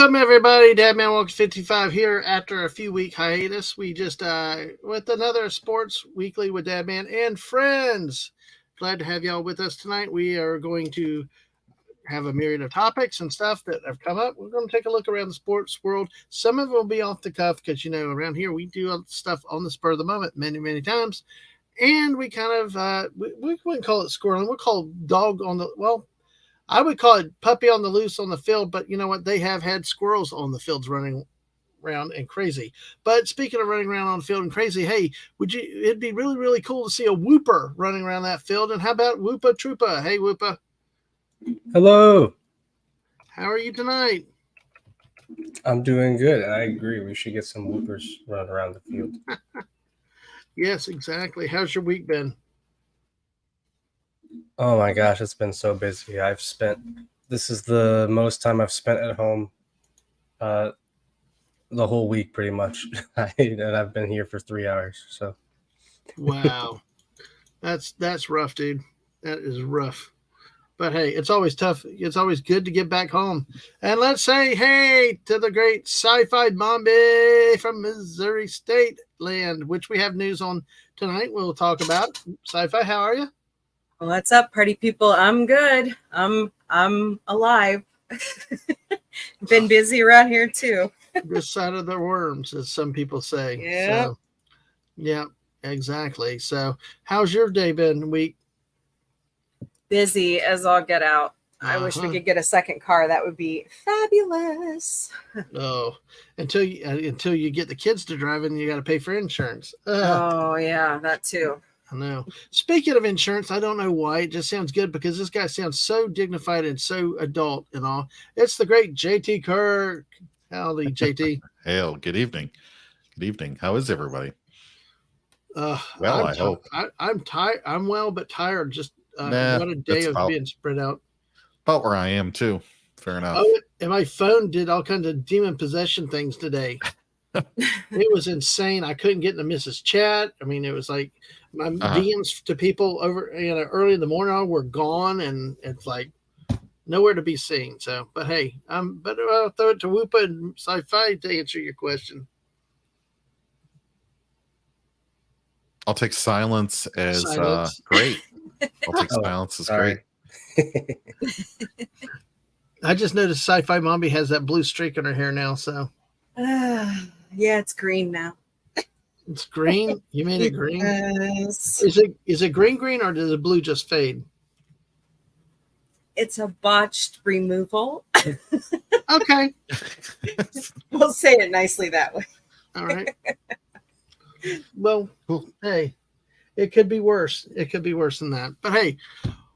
Welcome everybody, Dadman Walks 55 here after a few week hiatus. We just with another sports weekly with Dadman and friends. Glad to have y'all with us tonight. We are going to have a myriad of topics and stuff that have come up. We're going to take a look around the sports world. Some of it will be off the cuff because around here we do stuff on the spur of the moment many times, and we kind of we wouldn't call it squirreling. We'll call dog on the I would call it puppy on the loose on the field, but you know what? They have had squirrels on the fields running around and crazy. But speaking of running around on the field and crazy, hey, it'd be really cool to see a whooper running around that field. And how about Woopah Troopah? Hey, Woopah. Hello. How are you tonight? I'm doing good. I agree. We should get some whoopers running around the field. Yes, exactly. How's your week been? Oh my gosh, it's been so busy. This is the most time I've spent at home the whole week pretty much. And I've been here for 3 hours. So wow. That's rough, dude. That is rough. But hey, it's always tough. It's always good to get back home. And let's say hey to the great SciFi Mombie from Missouri State land, which we have news on tonight. We'll talk about. SciFi, how are you? What's up, party people? I'm good. I'm alive. Been busy around here too. This side of the worms, as some people say. Yeah. So, yeah, exactly. So, how's your day been? Week? Busy as all get out. I wish we could get a second car. That would be fabulous. Oh, until you get the kids to drive and you got to pay for insurance. Oh yeah, that too. I know. Speaking of insurance, I don't know why. It just sounds good because this guy sounds so dignified and so adult and all. It's the great JT Kirk. Howdy, JT. Hail, good evening. Good evening. How is everybody? Well, I hope. I'm tired. I'm well, but tired. Just what a day of being spread out. About where I am, too. Fair enough. Oh, and my phone did all kinds of demon possession things today. It was insane. I couldn't get into Mrs. Chat. I mean, it was like my DMs to people over early in the morning were gone, and it's like nowhere to be seen. So, but hey, I'm better. I'll throw it to Woopah and SciFi to answer your question. I'll take silence as great. I'll take silence as great. I just noticed SciFi Mombie has that blue streak in her hair now. So. Yeah, it's green now. It's green? You made it green? Yes. Is it green or does the blue just fade? It's a botched removal. Okay. We'll say it nicely that way. All right. Well, hey, it could be worse. It could be worse than that. But hey,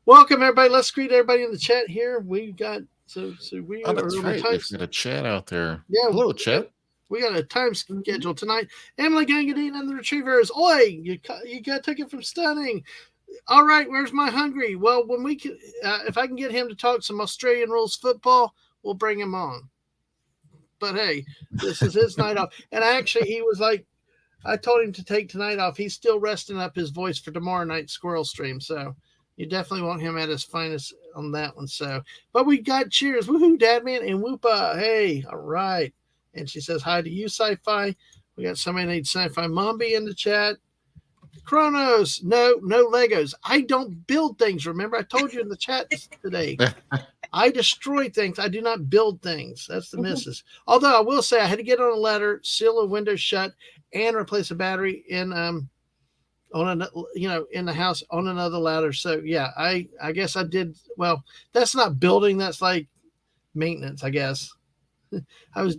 welcome everybody. Let's greet everybody in the chat here. We got that's right. We've got a chat out there. Yeah. Hello, chat. We got a time schedule tonight. Emily Gangadine and the Retrievers. Oi, you got took it from Stunning. All right, where's my hungry? Well, when we can, if I can get him to talk some Australian rules football, we'll bring him on. But hey, this is his night off. And actually, he was like, I told him to take tonight off. He's still resting up his voice for tomorrow night's squirrel stream. So you definitely want him at his finest on that one. So, but we got cheers. Woohoo, Dadman and Woopah. Hey, all right. And she says hi to you, SciFi. We got somebody named SciFi Mombie in the chat. Kronos, no Legos. I don't build things. Remember, I told you in the chat today. I destroy things. I do not build things. That's the missus. Although I will say I had to get on a ladder, seal a window shut, and replace a battery in in the house on another ladder. So yeah, I guess I did. Well, that's not building. That's like maintenance, I guess. I was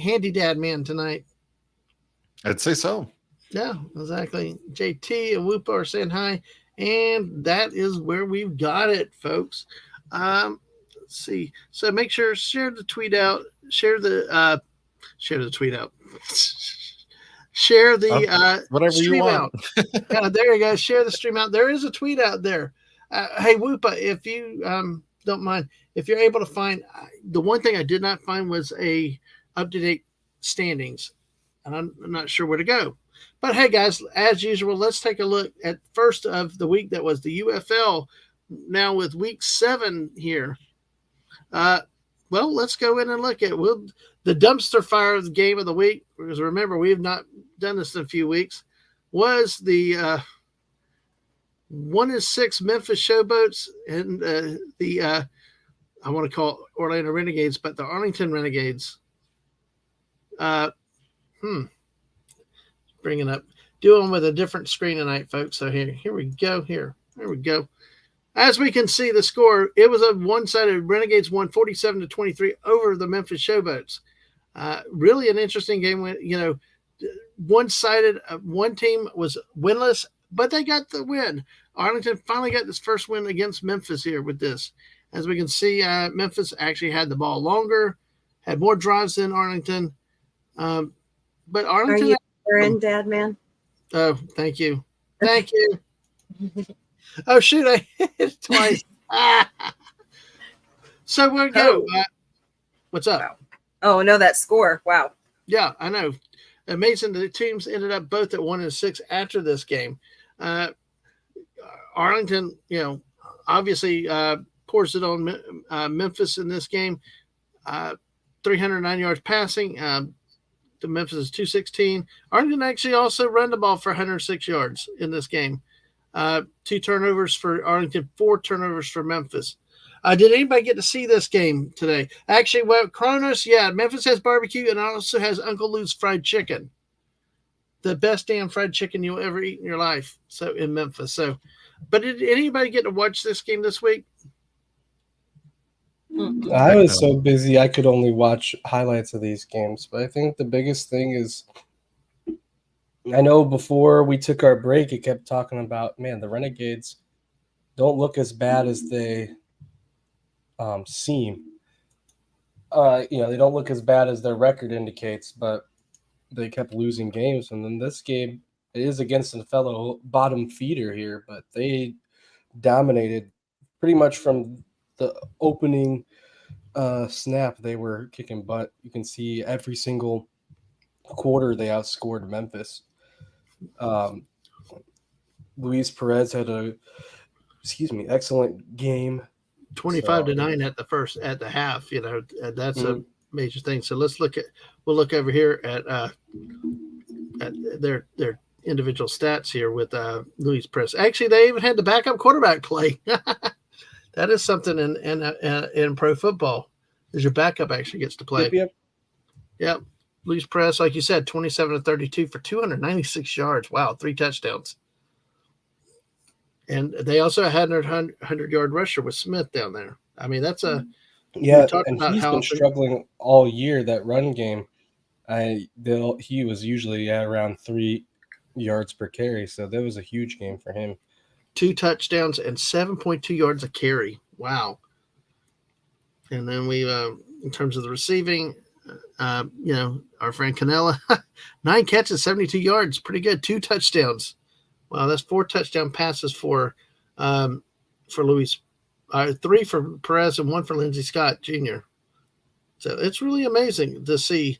handy dad man tonight. I'd say so. Yeah, exactly. JT and Woopah are saying hi, and that is where we've got it, folks. Let's see. So make sure share the tweet out. Share the tweet out. Share the whatever you want. Yeah, there you go. Share the stream out. There is a tweet out there. Hey Woopah, if you don't mind, if you're able to find, the one thing I did not find was a up-to-date standings, and I'm not sure where to go. But hey guys, as usual, let's take a look at first of the week that was the UFL. Now with week 7 here, well, let's go in and look at the dumpster fire of the game of the week. Because remember, we have not done this in a few weeks. Was the 1-6 Memphis Showboats and the I want to call Orlando Renegades, but the Arlington Renegades. Bringing up, doing with a different screen tonight, folks. So here we go. There we go. As we can see, the score, it was a one-sided. Renegades won 47-23 over the Memphis Showboats. Really an interesting game. One-sided. One team was winless, but they got the win. Arlington finally got this first win against Memphis here with this. As we can see, Memphis actually had the ball longer, had more drives than Arlington. But Arlington. Are you in, Dadman? Oh, thank you. Thank you. Oh, shoot, I hit it twice. So we'll go. What's up? Oh, no, that score. Wow. Yeah, I know. Amazing. The teams ended up both at 1-6 after this game. Arlington, obviously pours it on Memphis in this game. 309 yards passing. The Memphis is 216. Arlington actually also ran the ball for 106 yards in this game. 2 turnovers for Arlington, 4 turnovers for Memphis. Did anybody get to see this game today? Actually, Kronos, Memphis has barbecue and also has Uncle Lou's fried chicken. The best damn fried chicken you'll ever eat in your life. So in Memphis. But did anybody get to watch this game this week? I was so busy I could only watch highlights of these games. But I think the biggest thing is, I know before we took our break, it kept talking about, man, the Renegades don't look as bad as they seem. They don't look as bad as their record indicates, but they kept losing games. And then this game, it is against a fellow bottom feeder here, but they dominated pretty much from the opening snap. They were kicking butt. You can see every single quarter they outscored Memphis. Luis Perez had excellent game. 25-9 at the half. That's a major thing. So we'll look over here at their individual stats here with Luis Perez. Actually, they even had the backup quarterback play. That is something in pro football. Is your backup actually gets to play? Yep. Luis Perez, like you said, 27-32 for 296 yards. Wow, 3 touchdowns. And they also had a 100-yard rusher with Smith down there. I mean, that's a and he's been struggling all year. That run game, he was usually at around 3 yards per carry, so that was a huge game for him. 2 touchdowns and 7.2 yards a carry. Wow. And then we, in terms of the receiving, our friend Canella, 9 catches, 72 yards, pretty good. 2 touchdowns. Wow, that's 4 touchdown passes for Luis, 3 for Perez and 1 for Lindsey Scott Jr. So it's really amazing to see.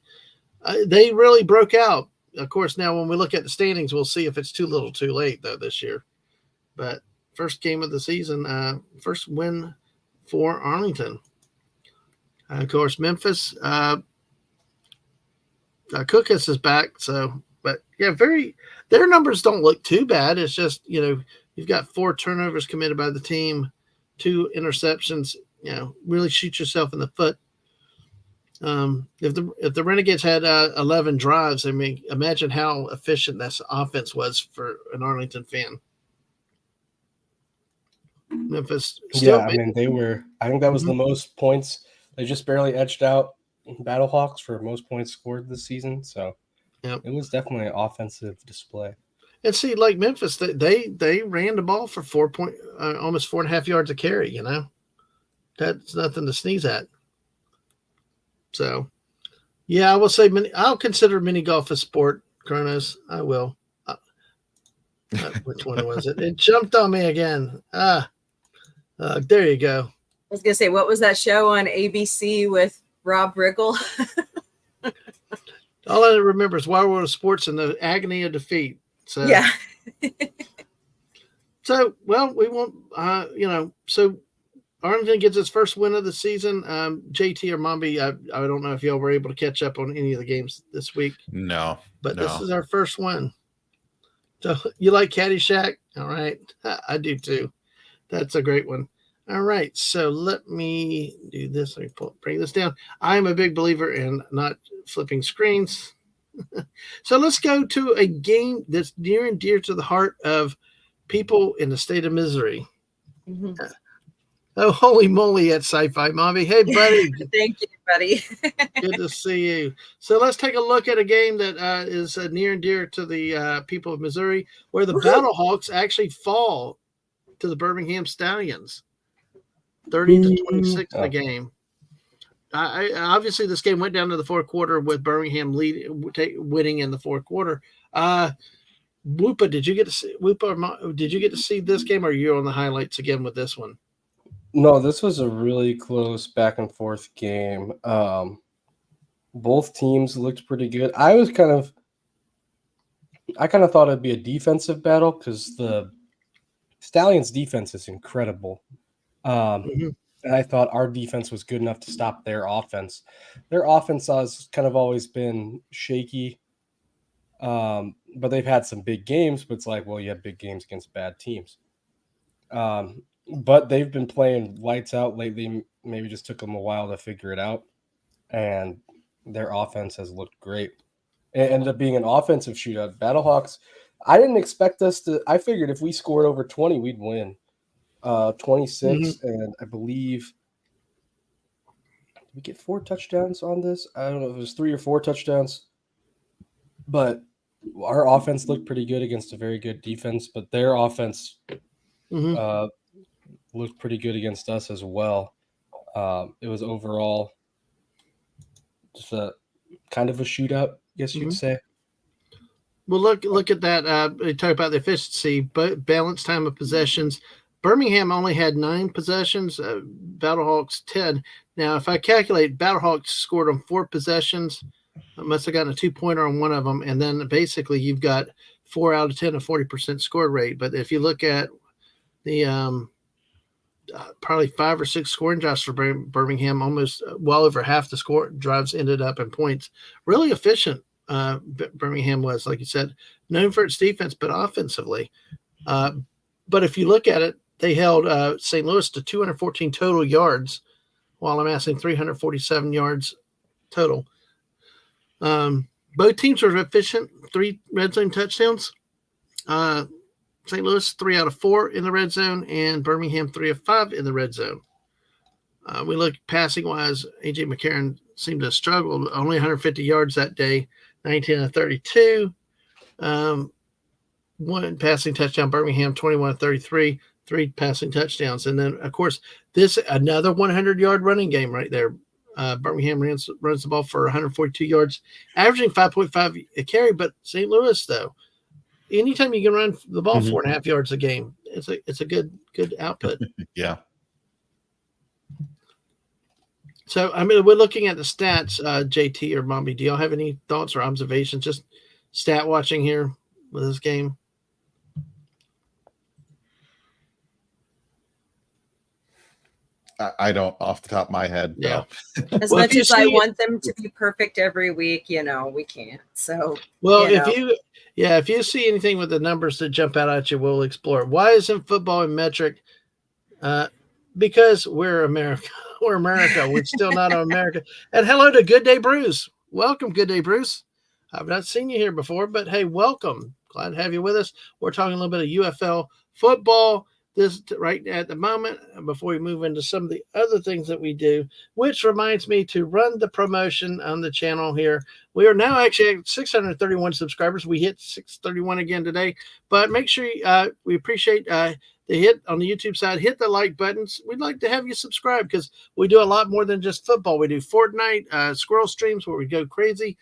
They really broke out. Of course, now when we look at the standings, we'll see if it's too little too late, though, this year. But first game of the season, first win for Arlington. Of course, Memphis, Cookus is back. So, but yeah, their numbers don't look too bad. It's just, you've got 4 turnovers committed by the team, 2 interceptions, really shoot yourself in the foot. If the Renegades had 11 drives, I mean, imagine how efficient that offense was for an Arlington fan. Memphis. I think that was the most points. They just barely edged out Battlehawks for most points scored this season. So It was definitely an offensive display. And see, like Memphis, they ran the ball for almost 4.5 yards a carry. That's nothing to sneeze at. So, yeah, I will say I'll consider mini golf a sport, Kronos. I will. Which one was it? It jumped on me again. There you go. I was going to say, what was that show on ABC with Rob Riggle? All I remember is Wild World of Sports and the agony of defeat. So, yeah. So, well, we won't, so Arlington gets its first win of the season. JT or Mombie, I don't know if y'all were able to catch up on any of the games this week. No, but no. This is our first one. So you like Caddyshack? All right. I do too. That's a great one. All right. So let me do this. Let me bring this down. I'm a big believer in not flipping screens. So let's go to a game that's near and dear to the heart of people in the state of Missouri. Mm-hmm. Oh, holy moly at SciFi Mombie. Hey, buddy. Thank you, buddy. Good to see you. So let's take a look at a game that is near and dear to the people of Missouri, where the Battlehawks actually fall to the Birmingham Stallions, 30-26 in the game. Obviously, this game went down to the fourth quarter with Birmingham winning in the fourth quarter. Woopah, did you get to see this game, or are you on the highlights again with this one? No, this was a really close back and forth game. Both teams looked pretty good. I kind of thought it'd be a defensive battle because the Stallions' defense is incredible. And I thought our defense was good enough to stop their offense. Their offense has kind of always been shaky, but they've had some big games. But it's like, well, you have big games against bad teams. But they've been playing lights out lately. Maybe just took them a while to figure it out. And their offense has looked great. It ended up being an offensive shootout. Battlehawks, I didn't expect us to – I figured if we scored over 20, we'd win. 26, and I believe – did we get 4 touchdowns on this? I don't know if it was 3 or 4 touchdowns. But our offense looked pretty good against a very good defense. But their offense looked pretty good against us as well. It was overall just a kind of a shootout, I guess you'd say. Well, look at that. They talk about the efficiency, but balanced time of possessions. Birmingham only had 9 possessions, Battlehawks 10. Now, if I calculate, Battlehawks scored on 4 possessions. I must have gotten a 2-pointer on one of them, and then basically you've got 4 out of 10, a 40% score rate. But if you look at the probably 5 or 6 scoring drives for Birmingham, almost well over half the score drives ended up in points. Really efficient. Birmingham was, like you said, known for its defense, but offensively. But if you look at it, they held St. Louis to 214 total yards, while amassing 347 yards total. Both teams were efficient. 3 red zone touchdowns. St. Louis 3 out of 4 in the red zone, and Birmingham 3 of 5 in the red zone. We look passing wise. AJ McCarron seemed to have struggled. Only 150 yards that day, 19 of 32. 1 passing touchdown. Birmingham 21 of 33, 3 passing touchdowns, and then of course this another 100-yard running game right there. Birmingham runs the ball for 142 yards, averaging 5.5 a carry. But St. Louis, though, anytime you can run the ball 4.5 yards a game, it's a good output. Yeah. So, I mean, we're looking at the stats, JT or Mombie. Do y'all have any thoughts or observations? Just stat watching here with this game. I don't off the top of my head. Yeah. No. As much as I want them to be perfect every week, we can't. So, if you see anything with the numbers that jump out at you, we'll explore it. Why isn't football in metric? Because we're America. We're America. We're still not America. And hello to Good Day Bruce. Welcome, Good Day Bruce. I've not seen you here before, but hey, welcome. Glad to have you with us. We're talking a little bit of UFL football this right at the moment before we move into some of the other things that we do, which reminds me to run the promotion on the channel here. We are now actually at 631 subscribers. We hit 631 again today, but make sure we appreciate the hit on the YouTube side. Hit the like buttons. We'd like to have you subscribe because we do a lot more than just football. We do Fortnite, squirrel streams where we go crazy,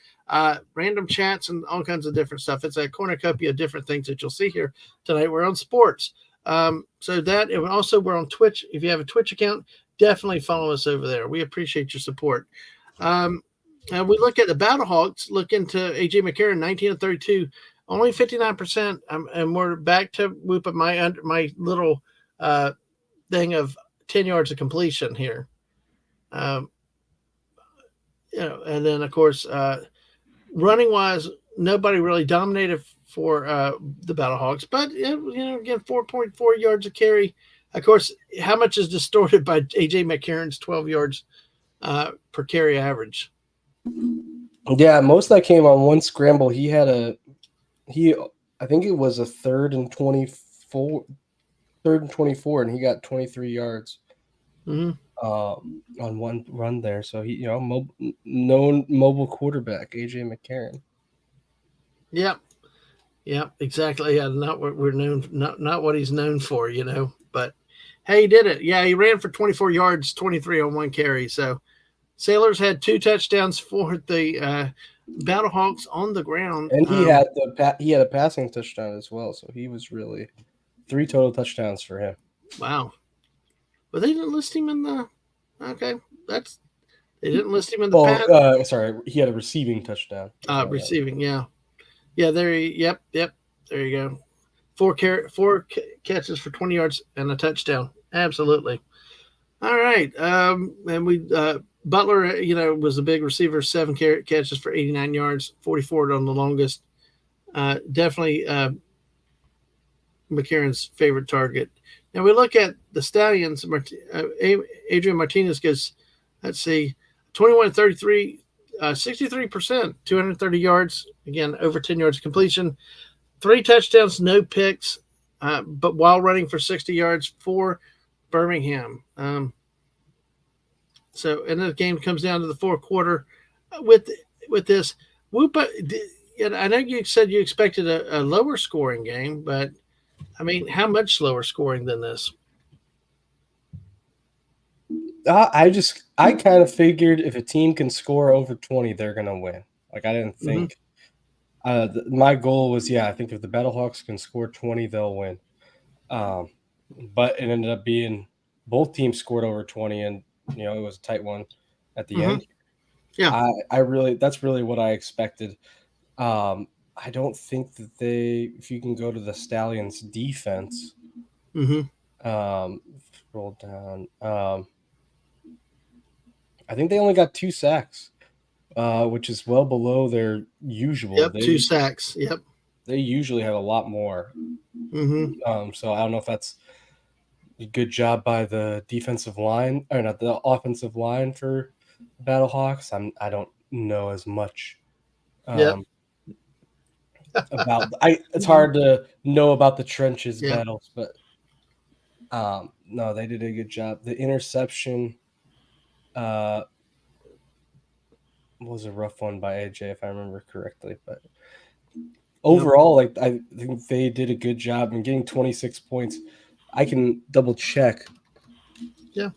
random chats, and all kinds of different stuff. It's a cornucopia of different things that you'll see here tonight. We're on sports. So that, and also we're on Twitch. If you have a Twitch account, definitely follow us over there. We appreciate your support. And we look at the Battlehawks, look into AJ McCarron, 19 of 32, only 59%. And we're back to Woopah, my little thing of 10 yards of completion here. Um, and then of course, running wise, nobody really dominated for the Battlehawks, but again, 4.4 yards a carry. Of course, how much is distorted by AJ McCarron's 12 yards per carry average? Yeah, most of that came on one scramble. I think it was a 3rd and 24, and he got 23 yards on one run there. So he, known mobile quarterback AJ McCarron. Yep, exactly. Yeah, not what we're known, not what he's known for, But hey, he did it. Yeah, he ran for 24 yards, 23 on one carry. So Sailors had 2 touchdowns for the Battlehawks on the ground, and he had a passing touchdown as well. So he was really 3 total touchdowns for him. Wow. But they didn't list him in the. Okay, they didn't list him in the pass. Sorry, he had a receiving touchdown. Receiving, yeah. Yep. There you go. 4 catches for 20 yards and a touchdown. Absolutely. All right. And we Butler, was a big receiver. 7 catches for 89 yards, 44 on the longest. Definitely McCarron's favorite target. Now we look at the Stallions. Adrian Martinez goes, let's see, 21-33, 63%, 230 yards. Again, over 10 yards of completion. 3 touchdowns, no picks, but while running for 60 yards for Birmingham. So, and the game comes down to the fourth quarter with this. Woopah, I know you said you expected a lower scoring game, but I mean, how much lower scoring than this? I kind of figured if a team can score over 20, they're going to win. Like, I didn't think my goal was, I think if the Battlehawks can score 20, they'll win. But it ended up being both teams scored over 20, and it was a tight one at the end. Yeah, that's really what I expected. I don't think that if you can go to the Stallions defense, scroll down. I think they only got 2 sacks, which is well below their usual. Yep, 2 sacks. Yep. They usually have a lot more. So I don't know if that's a good job by the defensive line, or not the offensive line for Battlehawks. I don't know as much. It's hard to know about the trenches battles, but no, they did a good job. The interception was a rough one by AJ, if I remember correctly, but overall, I think they did a good job in getting 26 points. I can double check. Yeah.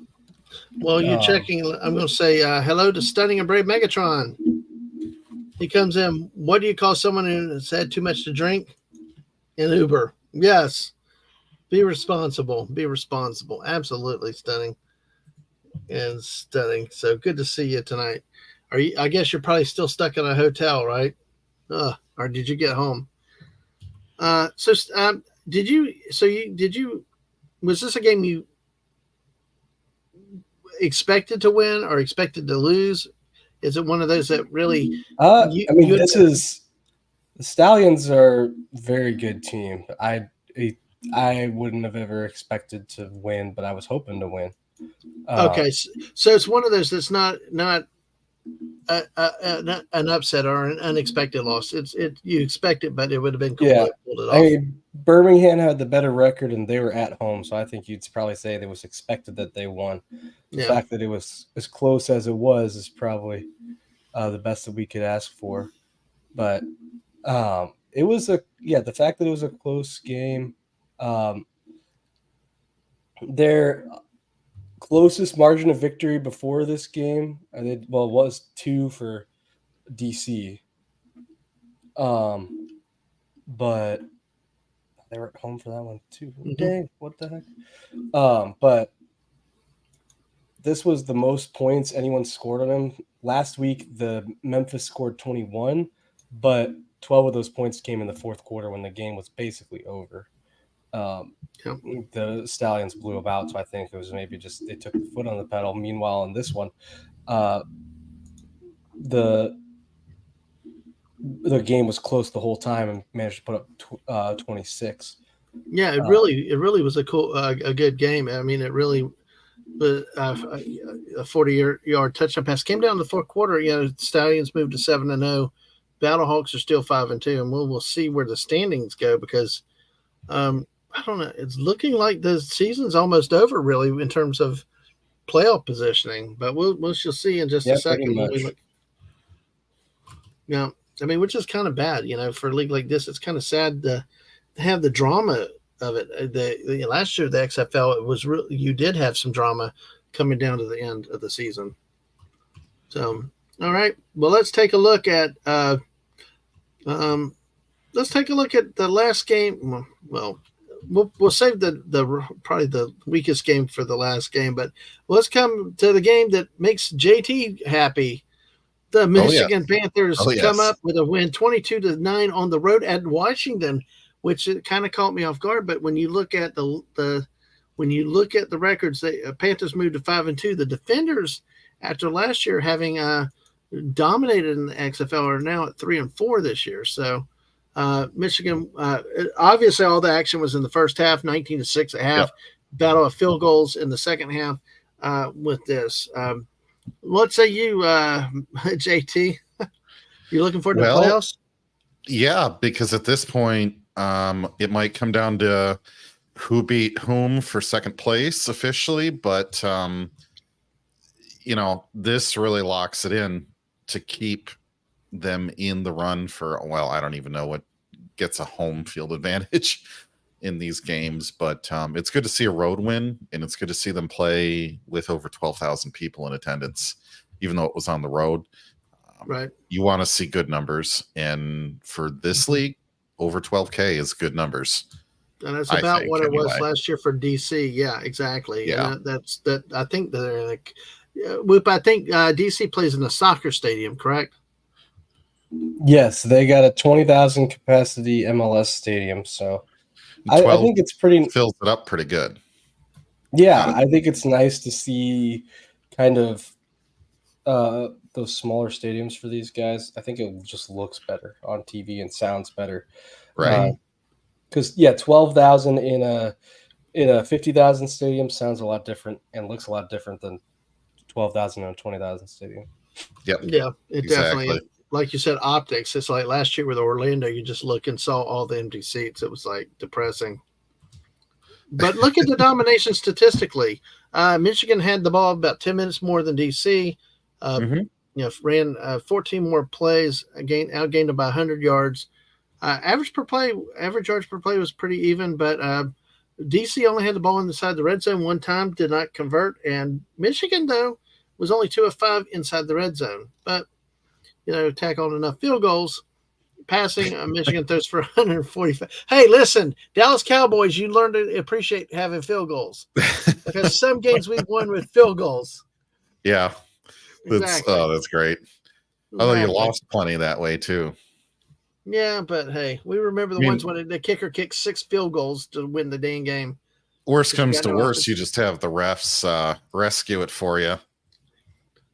Well, you're checking. I'm going to say hello to Stunning and Brave Megatron. He comes in. What do you call someone who has had too much to drink? An Uber. Yes. Be responsible. Be responsible. Absolutely stunning. And stunning. So good to see you tonight. I guess you're probably still stuck in a hotel, right? Or did you get home? Was this a game you expected to win or expected to lose? Is it one of those that really? The Stallions are a very good team. I wouldn't have ever expected to win, but I was hoping to win. Okay, so it's one of those that's not an upset or an unexpected loss. You expect it, but it would have been cool to pull it off. I mean, Birmingham had the better record, and they were at home, so I think you'd probably say it was expected that they won. The fact that it was as close as it was is probably the best that we could ask for. But it was the fact that it was a close game. Their closest margin of victory before this game, was 2 for DC. But they were at home for that one too. Dang, what the heck? But this was the most points anyone scored on them. Last week, the Memphis scored 21, but 12 of those points came in the fourth quarter when the game was basically over. Yep. The Stallions blew them out. So I think it was maybe just they took the foot on the pedal. Meanwhile, in this one, the game was close the whole time and managed to put up 26. Yeah, it really was a good game. I mean, it really was a 40-yard touchdown pass. Came down to the fourth quarter. Stallions moved to 7-0. Battlehawks are still 5-2, and we'll see where the standings go because I don't know. It's looking like the season's almost over, really, in terms of playoff positioning. But we'll see in just a second when we look. Yeah, I mean, which is kind of bad, for a league like this. It's kind of sad to have the drama of it. The last year, the XFL, it was really, you did have some drama coming down to the end of the season. So, all right, well, let's take a look at the last game. Well, we'll save the probably the weakest game for the last game, but let's come to the game that makes JT happy. The Michigan Panthers come up with a win 22-9 on the road at Washington, which it kind of caught me off guard. But when you look at the records, the Panthers moved to 5-2. The Defenders, after last year having dominated in the XFL, are now at 3-4 this year. So Michigan, obviously, all the action was in the first half, 19-6 at half. Battle of field goals in the second half. With this. What say you, JT? You looking forward to the playoffs? Yeah, because at this point, it might come down to who beat whom for second place officially, but this really locks it in to keep them in the run for, well, I don't even know what gets a home field advantage in these games, but it's good to see a road win, and it's good to see them play with over 12,000 people in attendance, even though it was on the road. Right. You want to see good numbers, and for this league, over 12K is good numbers. And that's about what it was last year for DC. Yeah, exactly. Yeah, and that's that. I think they're like, I think DC plays in a soccer stadium, correct? Yes, they got a 20,000 capacity MLS stadium, so I think it's pretty fills it up pretty good. Yeah, I think it's nice to see kind of those smaller stadiums for these guys. I think it just looks better on TV and sounds better, right? Because 12,000 in a 50,000 stadium sounds a lot different and looks a lot different than 12,000 in a 20,000 stadium. Yep. Yeah, it definitely. Like you said, optics. It's like last year with Orlando, you just look and saw all the empty seats. It was like depressing. But look at the domination statistically. Michigan had the ball about 10 minutes more than DC. Ran 14 more plays, outgained about 100 yards. Average yards per play was pretty even, but DC only had the ball inside the red zone one time, did not convert. And Michigan, though, was only 2 of 5 inside the red zone. But tack on enough field goals. Passing, Michigan throws for 145. Hey, listen, Dallas Cowboys, you learn to appreciate having field goals because some games we've won with field goals. Yeah, that's great. Although you lost plenty that way too. Yeah, but hey, we remember the ones when the kicker kicked 6 field goals to win the dang game. Worst comes to worst, you just have the refs rescue it for you.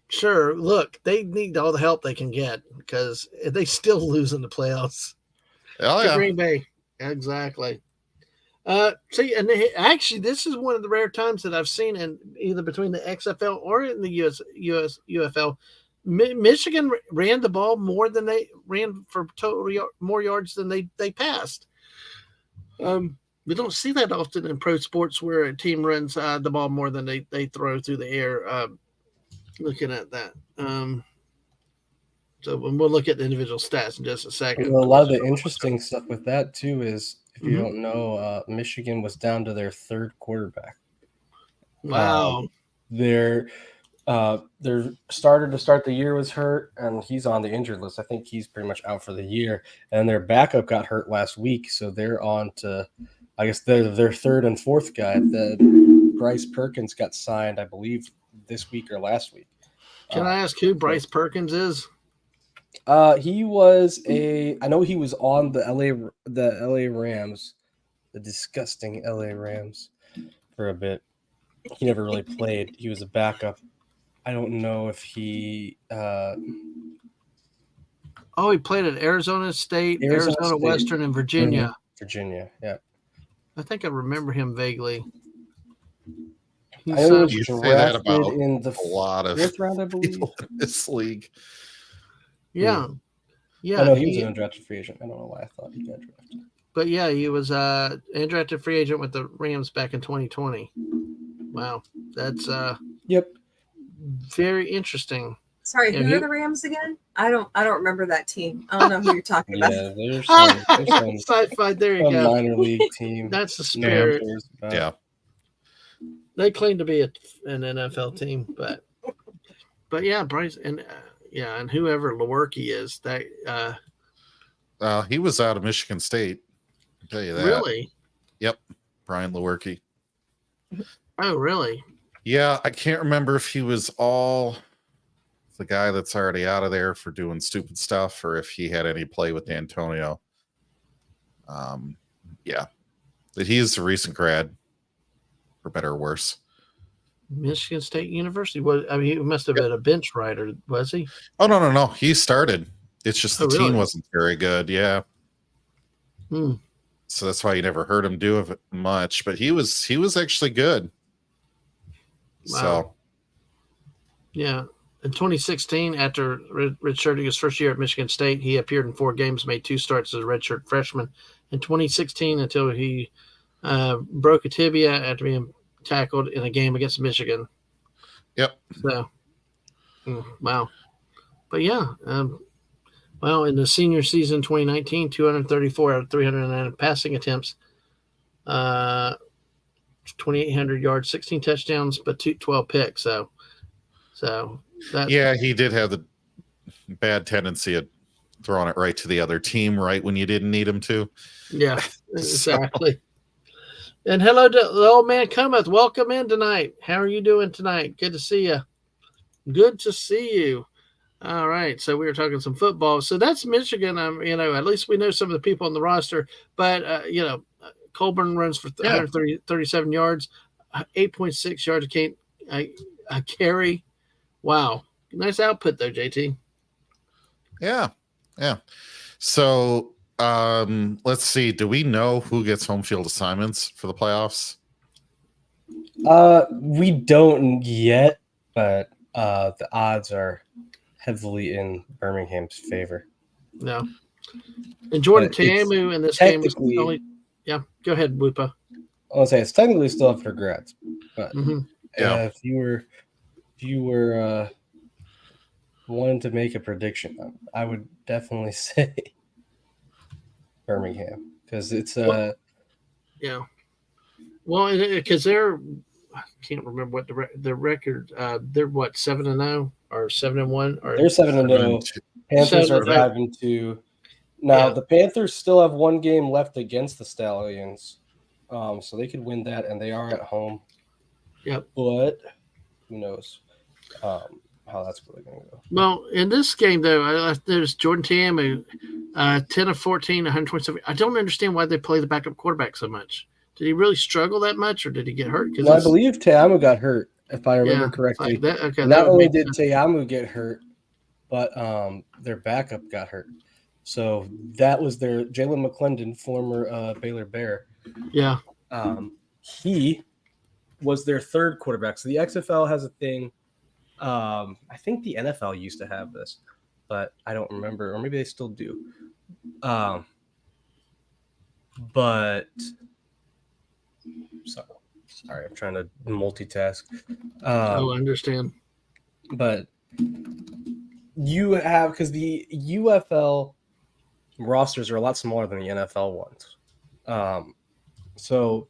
Sure. Look, they need all the help they can get because they still lose in the playoffs. Oh, yeah. Green Bay. Exactly. And actually, this is one of the rare times that I've seen in either between the XFL or in the UFL. Michigan ran the ball more than they ran for total more yards than they passed. We don't see that often in pro sports where a team runs the ball more than they throw through the air. Looking at that. So we'll look at the individual stats in just a second. Well, a lot of the interesting stuff with that, too, is if you don't know, Michigan was down to their third quarterback. Wow. Their starter to start the year was hurt, and he's on the injured list. I think he's pretty much out for the year. And their backup got hurt last week, so they're on to, I guess, their third and fourth guy. Bryce Perkins got signed, I believe, this week or last week. Can I ask who Bryce Perkins is? He was I know he was on the LA Rams the disgusting LA Rams for a bit. He never really played. He was a backup. I don't know if he He played at Arizona State, Arizona Western, and Virginia. Virginia, yeah. I think I remember him vaguely. I know he You was say that drafted about in the a lot of fourth round, I believe. people in this league. Yeah. Yeah. I know he was an undrafted free agent. I don't know why I thought he got drafted. But yeah, he was an undrafted free agent with the Rams back in 2020. Wow. That's Yep. very interesting. Sorry, Yeah, who you- are the Rams again? I don't remember that team. I don't know who you're talking about. Yeah, there's some Sci-fi, there you go. minor league team. That's the spirit. Yeah. They claim to be an NFL team, but yeah, Bryce and and whoever Lewerke is, that He was out of Michigan State. I'll tell you that. really? Yep. Brian Lewerke. Oh, really? Yeah, I can't remember if he was all the guy that's already out of there for doing stupid stuff or if he had any play with Antonio. Yeah. But he is a recent grad, for better or worse. Michigan State University. He must have been a bench rider, was he? Oh, no. He started. It's just the really? team wasn't very good. Yeah. Hmm. So that's why you never heard him do it much. But he was actually good. Wow. So Yeah. In 2016, after redshirting his first year at Michigan State, he appeared in 4 games, made 2 starts as a redshirt freshman. In 2016, until he broke a tibia after being tackled in a game against Michigan. Yep. So, wow. But yeah, in the senior season 2019, 234 out of 309 passing attempts, 2,800 yards, 16 touchdowns, but 12 picks. So that, yeah, he did have the bad tendency of throwing it right to the other team right when you didn't need him to. yeah, exactly. And hello to the old man cometh. Welcome in tonight. How are you doing tonight? Good to see you. Good to see you. All right. So we were talking some football. So that's Michigan. At least we know some of the people on the roster. But Colburn runs for 137 yards, 8.6 yards a carry. Wow. Nice output though, JT. Yeah. So let's see. Do we know who gets home field assignments for the playoffs? We don't yet, but the odds are heavily in Birmingham's favor. No. And Jordan Ta'amu in this game was only. Yeah, go ahead, Woopah. I want to say it's technically still up for grabs, but Yeah. if you were wanting to make a prediction, I would definitely say Birmingham because it's yeah. Well, because they're, I can't remember what the record. They're what 7-0 or 7-1 or they're 7-0. Panthers are 5-2. Now the Panthers still have 1 game left against the Stallions, so they could win that, and they are at home. Yep. But who knows how that's really going to go. Well, in this game though, there's Jordan Ta'amu, 10 of 14, 127. I don't understand why they play the backup quarterback so much. Did he really struggle that much, or did he get hurt? Well, I believe Ta'amu got hurt, if I remember correctly. Like Not only did Ta'amu get hurt, but their backup got hurt. So that was their Jalen McClendon, former Baylor Bear. Yeah. He was their 3rd quarterback. So the XFL has a thing. I think the NFL used to have this, but I don't remember, or maybe they still do. But sorry, I'm trying to multitask. I understand. But you have, because the UFL rosters are a lot smaller than the NFL ones. So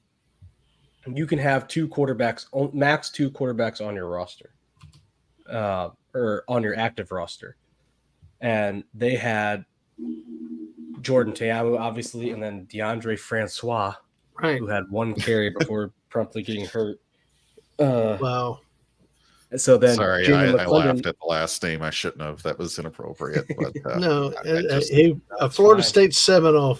you can have 2 quarterbacks, max 2 quarterbacks on your roster, or on your active roster. And they had Jordan Ta'amu, obviously, and then DeAndre Francois, right, who had 1 carry before promptly getting hurt. Wow. So then, sorry, I laughed at the last name. I shouldn't have. That was inappropriate. But no, Florida State Seminole.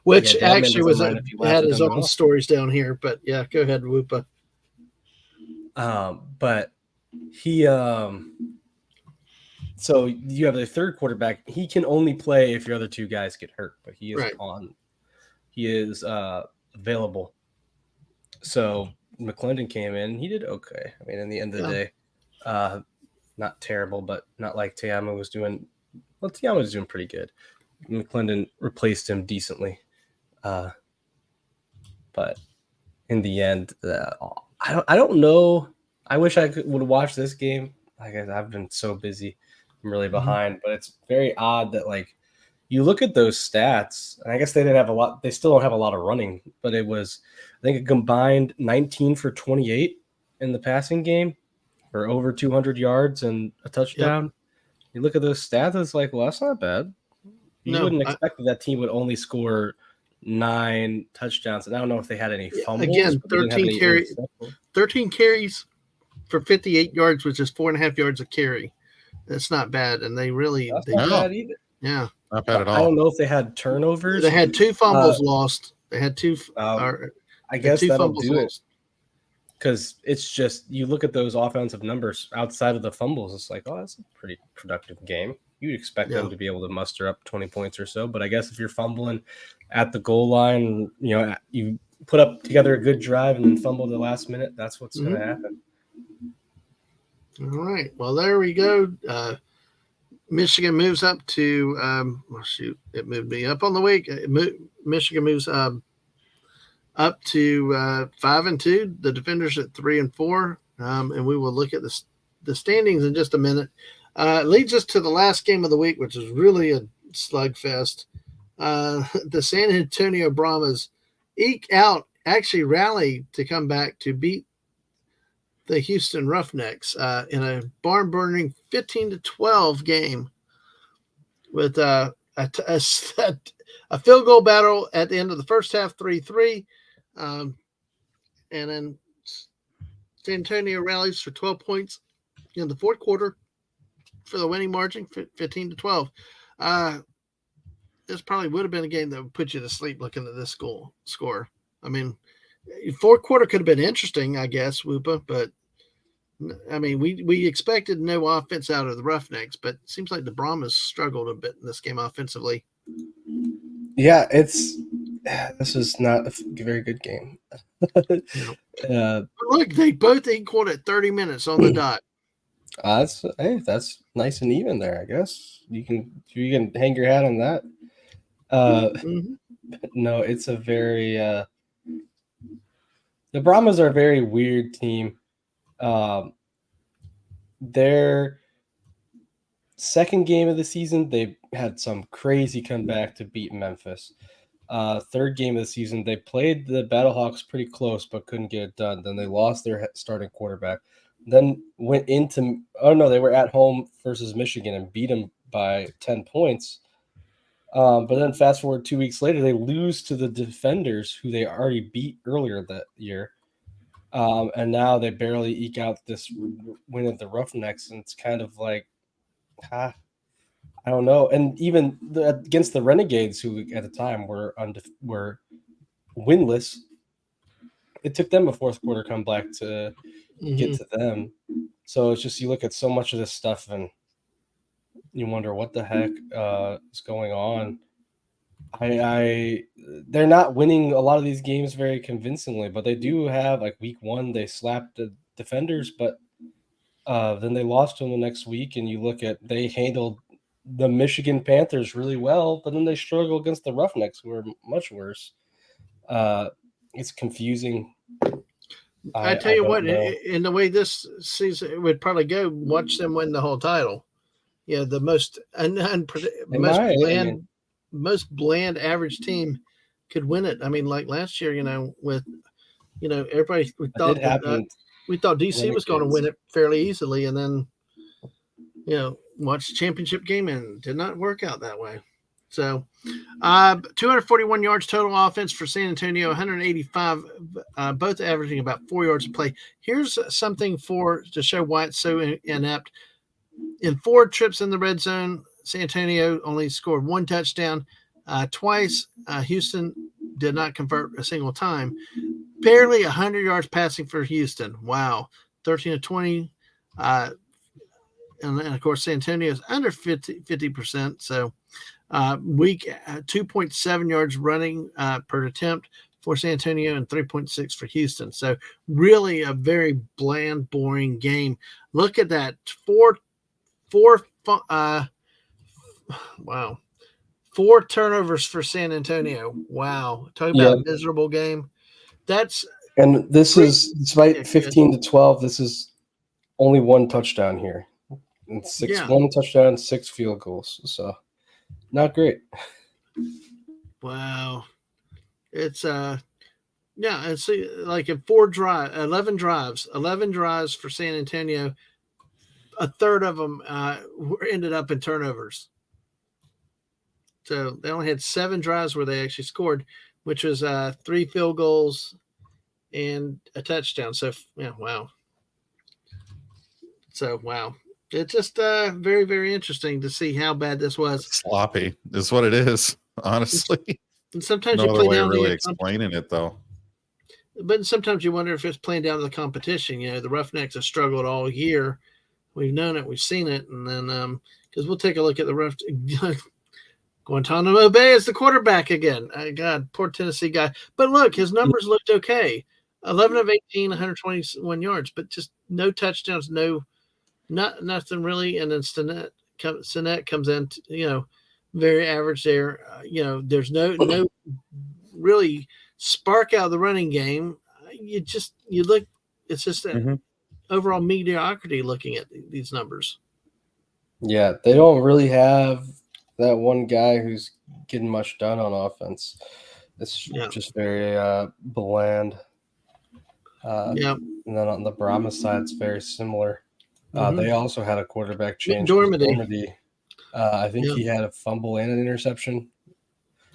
Which Yeah, Dadman actually doesn't was mind if you laugh had at his him at own all. stories down here. But yeah, go ahead, Woopah. But he so you have the third quarterback. He can only play if your other two guys get hurt, but he is Right. he is available. So McClendon came in. He did okay. I mean, in the end of the day, not terrible, but not like Tiama was doing. Well, Tiama was doing pretty good. McClendon replaced him decently. But in the end, I don't know. I wish I would watch this game. Like I've been so busy, I'm really behind. But it's very odd that like you look at those stats, and I guess they didn't have a lot. They still don't have a lot of running, but it was I think a combined 19 for 28 in the passing game for over 200 yards and a touchdown. Yep. You look at those stats, it's like, well, that's not bad. You wouldn't expect that team would only score 9 touchdowns. And I don't know if they had any fumbles. Again, 13 carries for 58 yards, which is 4.5 yards a carry. That's not bad. And they really not bad either. Yeah. Not bad at all. I don't know if they had turnovers. They had 2 fumbles lost. They had 2 I guess that'll do it. Because it's just you look at those offensive numbers outside of the fumbles, it's like, oh, that's a pretty productive game. You'd expect them to be able to muster up 20 points or so. But I guess if you're fumbling at the goal line, you put up together a good drive and then fumble at the last minute, that's what's going to happen. All right. Well, there we go. Michigan moves up to it moved me up on the week. Michigan moves up to 5-2. The Defenders at 3-4. And we will look at the standings in just a minute. Leads us to the last game of the week, which is really a slugfest. The San Antonio Brahmas actually rally to come back to beat the Houston Roughnecks in a barn-burning 15-12 game with a field goal battle at the end of the first half, 3-3. And then San Antonio rallies for 12 points in the fourth quarter for the winning margin, 15-12. This probably would have been a game that would put you to sleep looking at this score. I mean, fourth quarter could have been interesting, I guess, Woopah, but I mean, we expected no offense out of the Roughnecks, but it seems like the Brahmas struggled a bit in this game offensively. Yeah, this is not a very good game. Look, they both equaled at 30 minutes on the dot. That's nice and even there, I guess. You can hang your hat on that. No, it's a very the Brahmas are a very weird team. Their second game of the season, they had some crazy comeback to beat Memphis. Third game of the season, they played the Battlehawks pretty close but couldn't get it done. Then they lost their starting quarterback. Then went into they were at home versus Michigan and beat them by 10 points. But then fast forward 2 weeks later, they lose to the Defenders, who they already beat earlier that year. And now they barely eke out this win at the Roughnecks, and it's kind of like, I don't know. And even against the Renegades, who at the time were winless, it took them a fourth quarter comeback to get to them. So it's just you look at so much of this stuff and you wonder what the heck is going on. They're not winning a lot of these games very convincingly, but they do have, like, week 1 they slapped the Defenders, but then they lost to them the next week, and you look at they handled the Michigan Panthers really well, but then they struggle against the Roughnecks, who are much worse. It's confusing. I tell you what, in the way this season would probably go, watch them win the whole title. Yeah, the most most bland average team could win it. I mean, like last year, with everybody we thought DC was going to win it fairly easily, and then watched the championship game and did not work out that way. So 241 yards total offense for San Antonio, 185, both averaging about 4 yards a play. Here's something to show why it's so inept. In 4 trips in the red zone, San Antonio only scored 1 touchdown. Twice, Houston did not convert a single time. Barely 100 yards passing for Houston. Wow. 13 to 20. And then, of course, San Antonio is under 50%. So weak 2.7 yards running per attempt for San Antonio and 3.6 for Houston. So really a very bland, boring game. Look at that. Wow. 4 turnovers for San Antonio. Wow. Talking about a miserable game. And this is, despite 15-12, this is only 1 touchdown here. And 1 touchdown, 6 field goals. So not great. Wow. It's it's like in 11 drives for San Antonio. A third of them ended up in turnovers. So they only had 7 drives where they actually scored, which was 3 field goals and a touchdown. So wow. So wow. It's just very, very interesting to see how bad this was. Sloppy is what it is, honestly. And sometimes no you other play way down of really the explaining it, though. But sometimes you wonder if it's playing down to the competition. The Roughnecks have struggled all year. We've known it, we've seen it, and then because we'll take a look at the Guantanamo Bay is the quarterback again. God, poor Tennessee guy. But look, his numbers looked okay. 11 of 18, 121 yards, but just no touchdowns, nothing really. And then Sinet comes in, very average there. There's no really spark out of the running game. You look, it's just an overall mediocrity looking at these numbers. Yeah, they don't really have that one guy who's getting much done on offense. It's just very bland. And then on the Brahma side, it's very similar. They also had a quarterback change. Dormady. I think he had a fumble and an interception.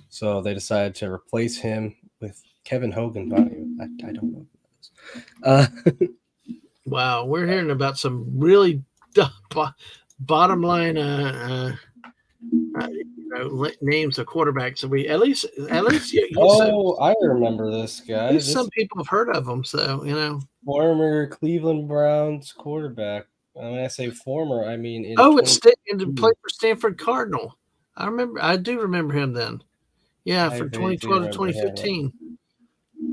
So they decided to replace him with Kevin Hogan. I don't know who that is. Wow, we're hearing about some really bottom line names of quarterbacks. So we at least I remember this guy. Some people have heard of him, so former Cleveland Browns quarterback. When I say former, I mean and played for Stanford Cardinal. I do remember him then. Yeah, from 2012 to 2015.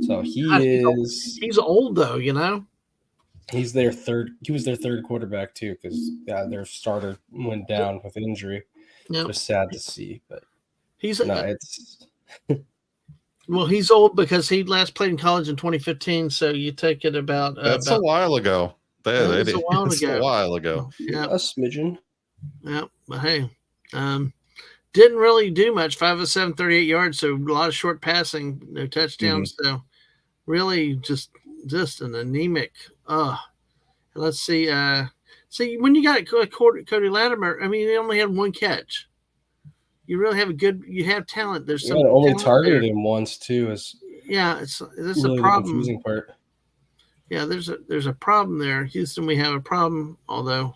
So he's old though, He's their third. He was their third quarterback too, because their starter went down with injury. It's sad to see, but he's old because he last played in college in 2015. So you take it about that's a while ago. That's a while ago. Yeah, a smidgen. Yeah, but hey, didn't really do much. 5 of 7, 38 yards. So a lot of short passing, no touchdowns. So really just an anemic. Let's see. When you got Cody Latimer, he only had 1 catch. You really have you have talent. There's some only targeted him once too. That's really a problem. The confusing part. Yeah, there's a problem there. Houston, we have a problem, although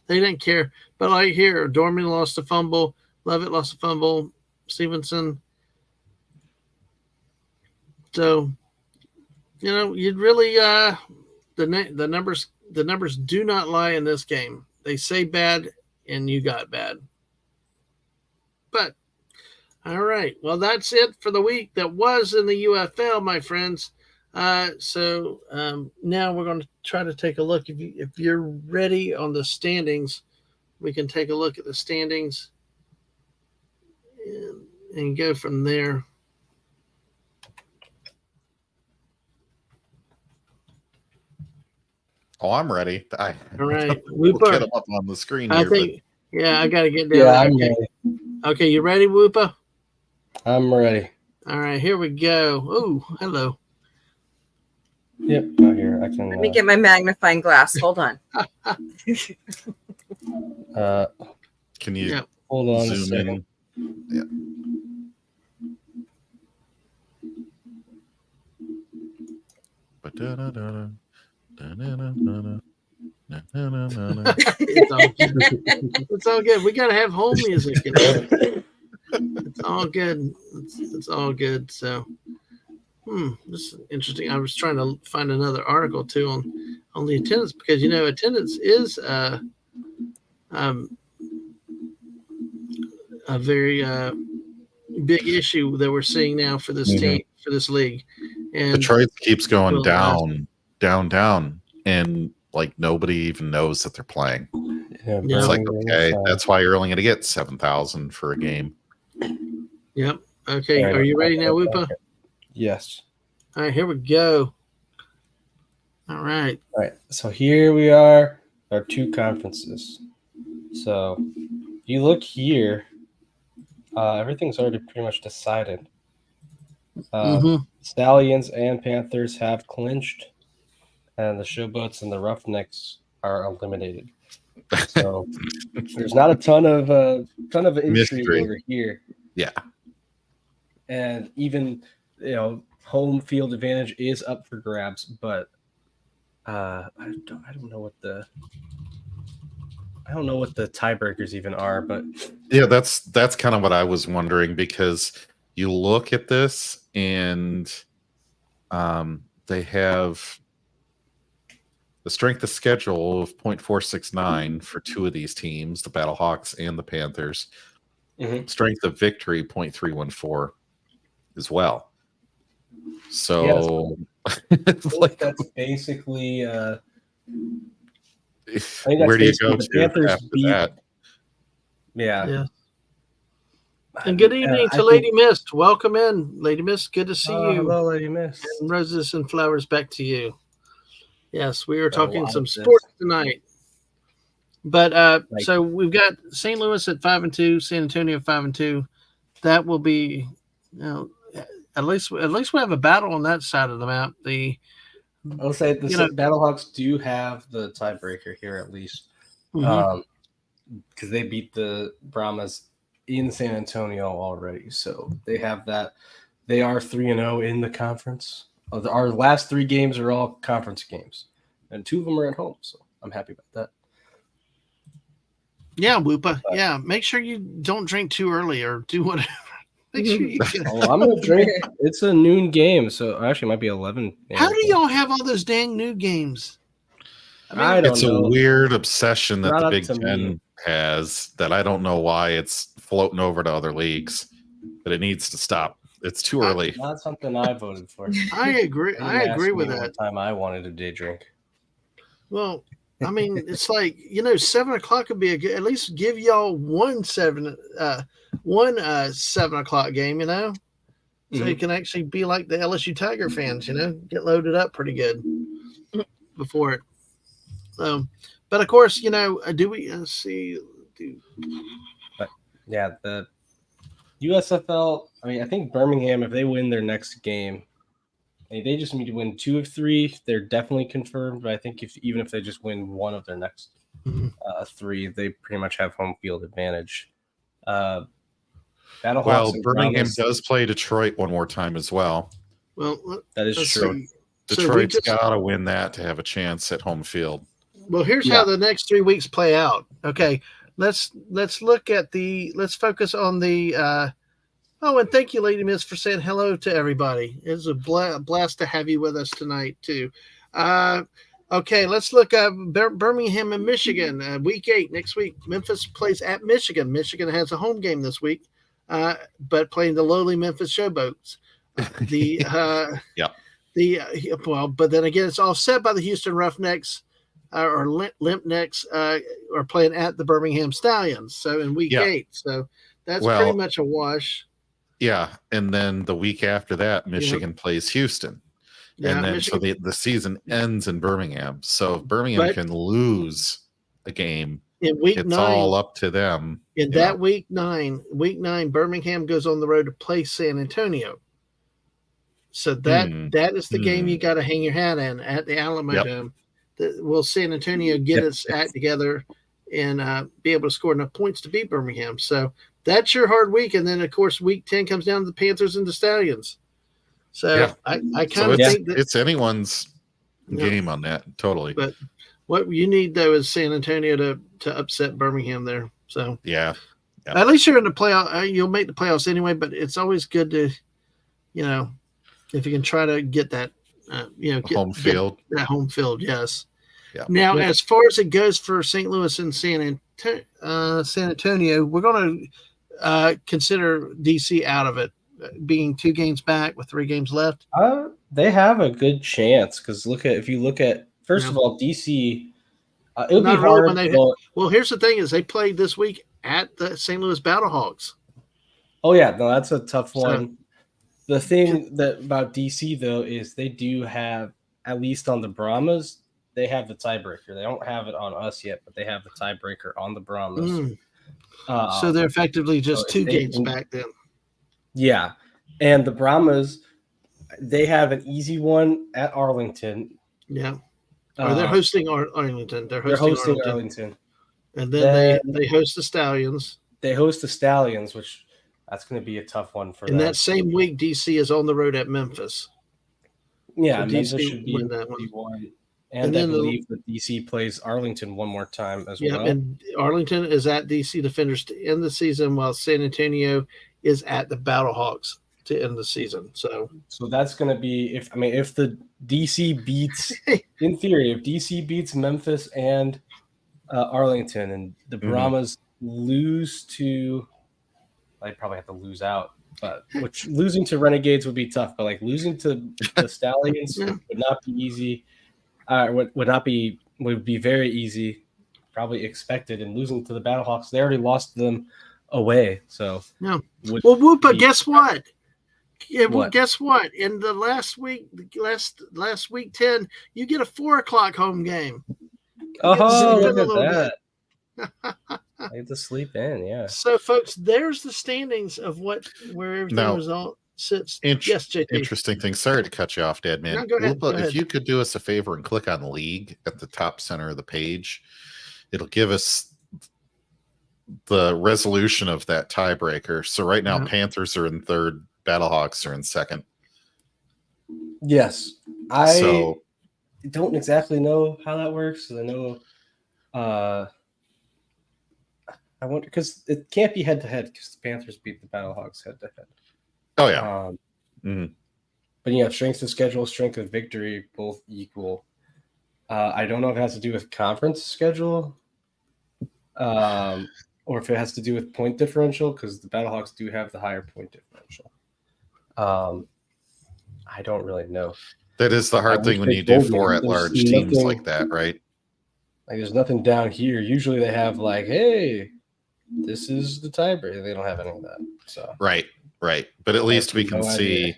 they didn't care. But like here, Dorman lost a fumble, Levitt lost a fumble, Stevenson. So, you'd really the numbers do not lie in this game. They say bad, and you got bad. But all right, well, that's it for the week that was in the UFL, my friends. So now we're going to try to take a look. If you're ready on the standings, we can take a look at the standings and go from there. Oh, I'm ready. All right, we'll get them up on the screen. I got to get down. Yeah, I'm ready. Okay, you ready, Woopah? I'm ready. All right, here we go. Oh, hello. Yep, out here. I can. Let me get my magnifying glass. Hold on. Can you hold on zoom a second? Yeah. It's all good. We got to have home music. It's all good. It's all good. So, this is interesting. I was trying to find another article too on the attendance because attendance is a very big issue that we're seeing now for this team, for this league. And Detroit keeps going down, and like nobody even knows that they're playing. Yeah, It's like, okay, that's why you're only going to get 7,000 for a game. Yep. Okay. Are you ready now, Woopah? Yes. All right, here we go. All right. So here we are, our two conferences. So you look here, everything's already pretty much decided. Stallions and Panthers have clinched, and the Showboats and the Roughnecks are eliminated. So there's not a ton of intrigue over here. Yeah. And even home field advantage is up for grabs, but I don't know what the tiebreakers even are, but yeah, that's kind of what I was wondering, because you look at this and they have the strength of schedule of 0.469 for two of these teams, the Battlehawks and the Panthers. Strength of victory 0.314 as well. So like that's basically where do you go to after that? Yeah. And good evening to Lady Mist. Welcome in, Lady Mist. Good to see you. Hello, Lady Mist. And roses and flowers back to you. Yes, we are talking some sports tonight. But so we've got St. Louis at 5-2, San Antonio 5-2. That will be, at least we have a battle on that side of the map. I'll say the Battlehawks do have the tiebreaker here at least, because they beat the Brahmas in San Antonio already, so they have that. They are 3-0 in the conference. Our last 3 games are all conference games, and 2 of them are at home, so I'm happy about that. Yeah, Woopah. Yeah, make sure you don't drink too early or do whatever. Make sure you I'm gonna drink. It's a noon game, so actually it might be 11. How do y'all have all those dang new games? I don't know. A weird obsession that the Big Ten has that I don't know why it's floating over to other leagues, but it needs to stop. It's too early. Not something I voted for. I agree. I agree with that. One time I wanted a day drink. Well, I mean, it's like 7 o'clock would be a good. At least give y'all one 7 o'clock game, so you can actually be like the LSU Tiger fans, get loaded up pretty good before it. But of course, do we see? But yeah, the USFL. I mean, I think Birmingham, if they win their next game, they just need to win 2 of 3. They're definitely confirmed. But I think even if they just win 1 of their next 3, they pretty much have home field advantage. Well, Birmingham does play Detroit one more time as well. Well, that is true. Detroit's got to win that to have a chance at home field. Well, here's how the next 3 weeks play out. Okay, let's look at let's focus on the. And thank you, Lady Miss, for saying hello to everybody. It's a blast to have you with us tonight too. Okay, let's look at Birmingham and Michigan. Week 8 next week. Memphis plays at Michigan. Michigan has a home game this week, but playing the lowly Memphis Showboats. But then again, it's offset by the Houston Roughnecks. Or Limp Necks are playing at the Birmingham Stallions. So in week 8. So that's pretty much a wash. Yeah. And then the week after that, Michigan plays Houston. And then Michigan, so the season ends in Birmingham. So if Birmingham can lose a game, in week 9, all up to them. In that week 9, Birmingham goes on the road to play San Antonio. So that is the game you got to hang your hat in at the Alamo Dome. Will San Antonio get its act together and be able to score enough points to beat Birmingham? So that's your hard week. And then, of course, week 10 comes down to the Panthers and the Stallions. So I kind of think that it's anyone's game on that. Totally. But what you need, though, is San Antonio to upset Birmingham there. So Yeah. At least you're in the playoff. You'll make the playoffs anyway, but it's always good to, if you can try to get that, Home field. Get that home field. Yes. Yeah. Now, as far as it goes for St. Louis and San Antonio, we're going to consider DC out of it, being 2 games back with 3 games left. They have a good chance because if you look at first of all, DC, it would be hard. Well, here's the thing: is they played this week at the St. Louis Battlehawks. Oh yeah, no, that's a tough one. The thing about DC though is they do have, at least on the Brahmas, they have the tiebreaker. They don't have it on us yet, but they have the tiebreaker on the Brahmas. So they're effectively just 2 games back then. Yeah, and the Brahmas, they have an easy one at Arlington. Yeah. They're hosting Arlington. They're hosting Arlington. And then they host the Stallions. They host the Stallions, which that's going to be a tough one for them. And that same week, DC is on the road at Memphis. Yeah, so Memphis DC should be that one. And I believe that DC plays Arlington one more time as well. Yeah, and Arlington is at DC Defenders to end the season, while San Antonio is at the Battlehawks to end the season. So that's going to be if the DC beats, in theory, if DC beats Memphis and Arlington, and the Brahmas lose to, I probably have to lose out, but which losing to Renegades would be tough. But like losing to the Stallions would not be easy. Would be very easy, probably expected. And losing to the Battlehawks, they already lost them away. So well, Woopah, guess what? Yeah, well, guess what? In the last week 10, you get a 4:00 home game. Oh, look at that! I get to sleep in, yeah. So, folks, there's the standings of where everything result sits. Yes, JT. Interesting thing. Sorry to cut you off, Dadman. No, go ahead. If you could do us a favor and click on League at the top center of the page, it'll give us the resolution of that tiebreaker. So right now, Panthers are in 3rd, Battlehawks are in 2nd. Yes, I don't exactly know how that works. I know, I wonder because it can't be head to head because the Panthers beat the Battlehawks head to head. Oh yeah. But yeah, strength of schedule, strength of victory, both equal. I don't know if it has to do with conference schedule, or if it has to do with point differential because the Battlehawks do have the higher point differential. I don't really know. That is the hard thing when you do 4 at-large teams like that, right? Like, there's nothing down here. Usually they have like, hey, this is the tiebreaker. They don't have any of that. So right. But at least we can see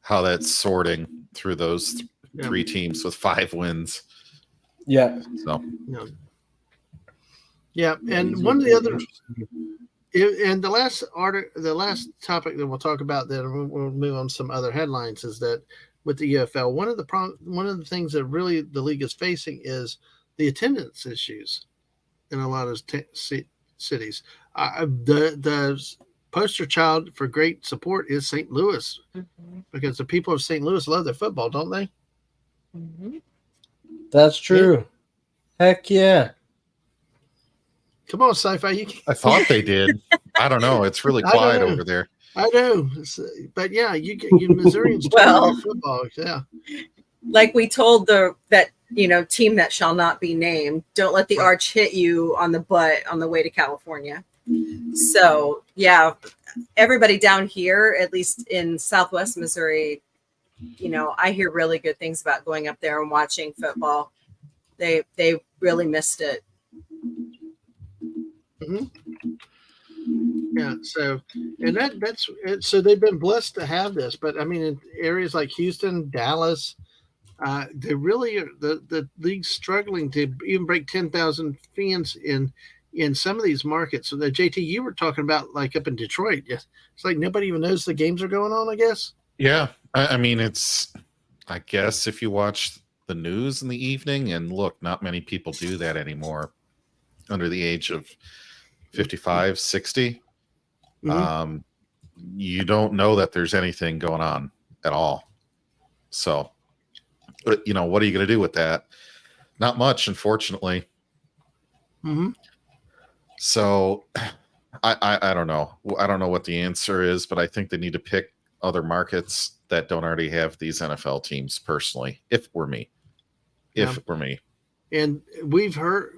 how that's sorting through those 3 teams with 5 wins. Yeah. So. Yeah, and one of the other, and the last topic that we'll talk about, then we'll move on to some other headlines, is that with the UFL, one of the things that really the league is facing is the attendance issues in a lot of cities. The poster child for great support is St. Louis, because the people of St. Louis love their football, don't they? That's true. Yeah. Heck yeah. Come on, SciFi. I thought they did. I don't know. It's really quiet over there. I know. But yeah, you Missourians love football. Yeah. Like we told that team that shall not be named, don't let the arch hit you on the butt on the way to California. So yeah, everybody down here, at least in Southwest Missouri, I hear really good things about going up there and watching football. They really missed it. Yeah. So, and that's so they've been blessed to have this, but I mean, in areas like Houston, Dallas, they really are, the league's struggling to even break 10,000 fans in some of these markets. So the JT you were talking about, like up in Detroit, it's like nobody even knows the games are going on, I guess. Yeah. I mean, I guess if you watch the news in the evening, and look, not many people do that anymore under the age of 55, 60. You don't know that there's anything going on at all. So, what are you going to do with that? Not much, unfortunately. So I don't know. I don't know what the answer is, but I think they need to pick other markets that don't already have these NFL teams. Personally, if it were me, And we've heard,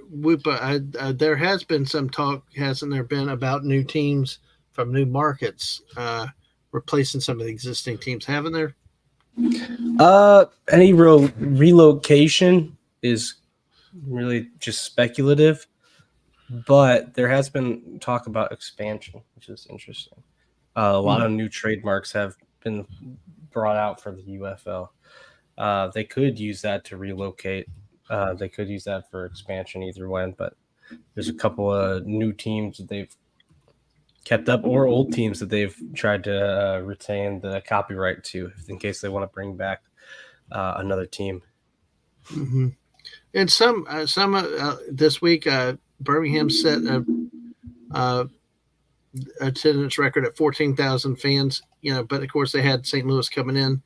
there has been some talk, hasn't there been, about new teams from new markets replacing some of the existing teams, haven't there? Any relocation is really just speculative, but there has been talk about expansion, which is interesting. A lot of new trademarks have been brought out for the UFL. They could use that to relocate. They could use that for expansion either way, but there's a couple of new teams that they've kept up, or old teams that they've tried to retain the copyright to, in case they want to bring back another team. Mm-hmm. And some this week, Birmingham set a attendance record at 14,000 fans. But of course they had St. Louis coming in.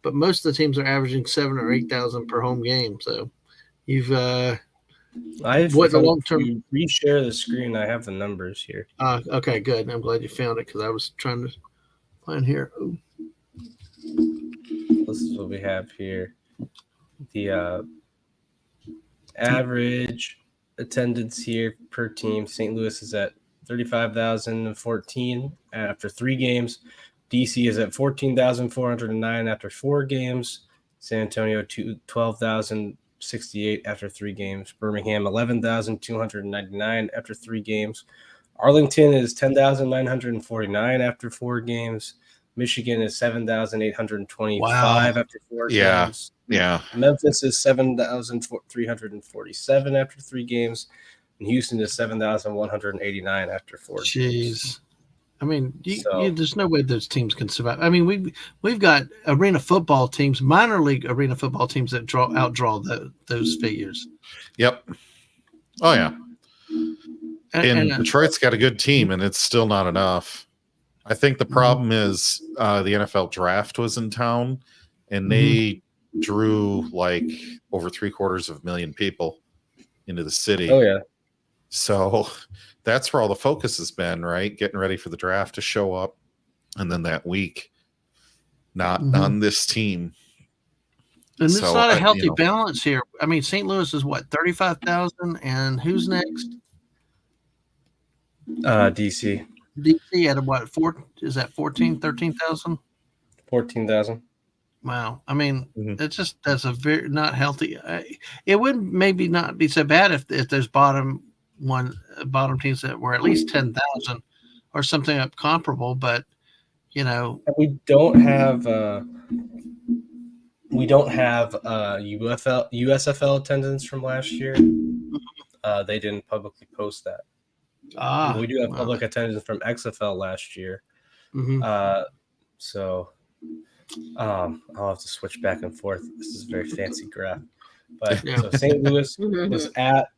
But most of the teams are averaging 7,000 or 8,000 per home game. So you've what the long term. Reshare the screen. I have the numbers here. Okay, good. I'm glad you found it because I was trying to find here. Ooh. This is what we have here. The average attendance here per team. St. Louis is at 35,014 after 3 games. DC is at 14,409 after 4 games. San Antonio 12,068 after 3 games. Birmingham 11,299 after 3 games. Arlington is 10,949 after 4 games. Michigan is 7,825 after 4 games. Yeah. Memphis is 7,347 after 3 games. And Houston is 7,189 after 4 games. I mean, there's no way those teams can survive. I mean, we've got arena football teams, minor league arena football teams that outdraw those figures. Yep. Oh yeah. And Detroit's got a good team, and it's still not enough. I think the problem is the NFL draft was in town, and they drew like over 750,000 people into the city. Oh yeah. So that's where all the focus has been, right? Getting ready for the draft to show up, and then that week, not on this team. And it's not a healthy balance here. I mean, St. Louis is what, 35,000, and who's next? DC. DC at what, 13,000? 14,000. Wow. I mean, that's a very not healthy. It would maybe not be so bad if there's bottom teams that were at least 10,000 or something up comparable, but we don't have USFL attendance from last year. They didn't publicly post that. We do have public attendance from XFL last year. So I'll have to switch back and forth. This is a very fancy graph. But so St. Louis was at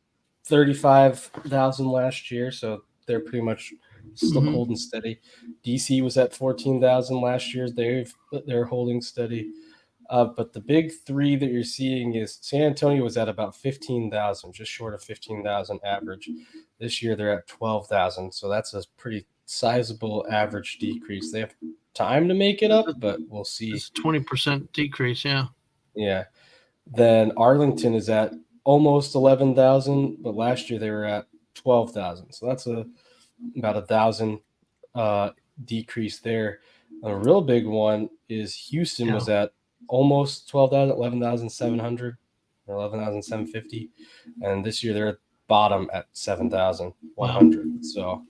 35,000 last year, so they're pretty much still holding steady. DC was at 14,000 last year. They're holding steady. But the big three that you're seeing is San Antonio was at about 15,000, just short of 15,000 average. This year they're at 12,000, so that's a pretty sizable average decrease. They have time to make it up, but we'll see. It's 20% decrease, yeah. Yeah. Then Arlington is at almost 11,000, but last year they were at 12,000. So that's about 1,000 decrease there. A real big one is Houston was at almost 12,000, 11,700 or 11,750. And this year they're at bottom at 7,100. So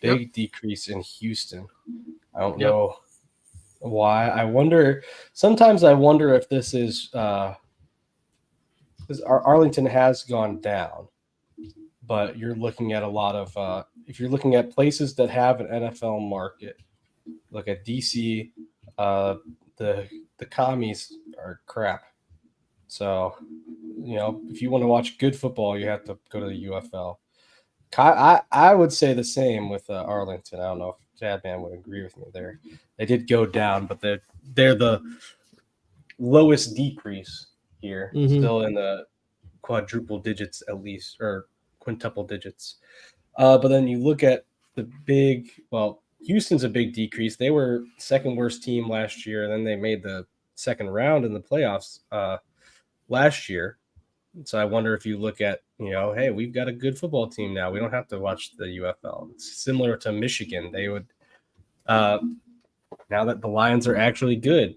big decrease in Houston. I don't know why. Sometimes I wonder if this is because Arlington has gone down, but you're looking at a lot of if you're looking at places that have an NFL market, look at DC, the commies are crap. So, if you want to watch good football, you have to go to the UFL. I would say the same with Arlington. I don't know if Dadman would agree with me there. They did go down, but they're the lowest decrease here, still in the quadruple digits at least, or quintuple digits. But then you look at Houston's a big decrease. They were second worst team last year, and then they made the second round in the playoffs last year. So I wonder if you look at, hey, we've got a good football team now. We don't have to watch the UFL. It's similar to Michigan. They would, now that the Lions are actually good,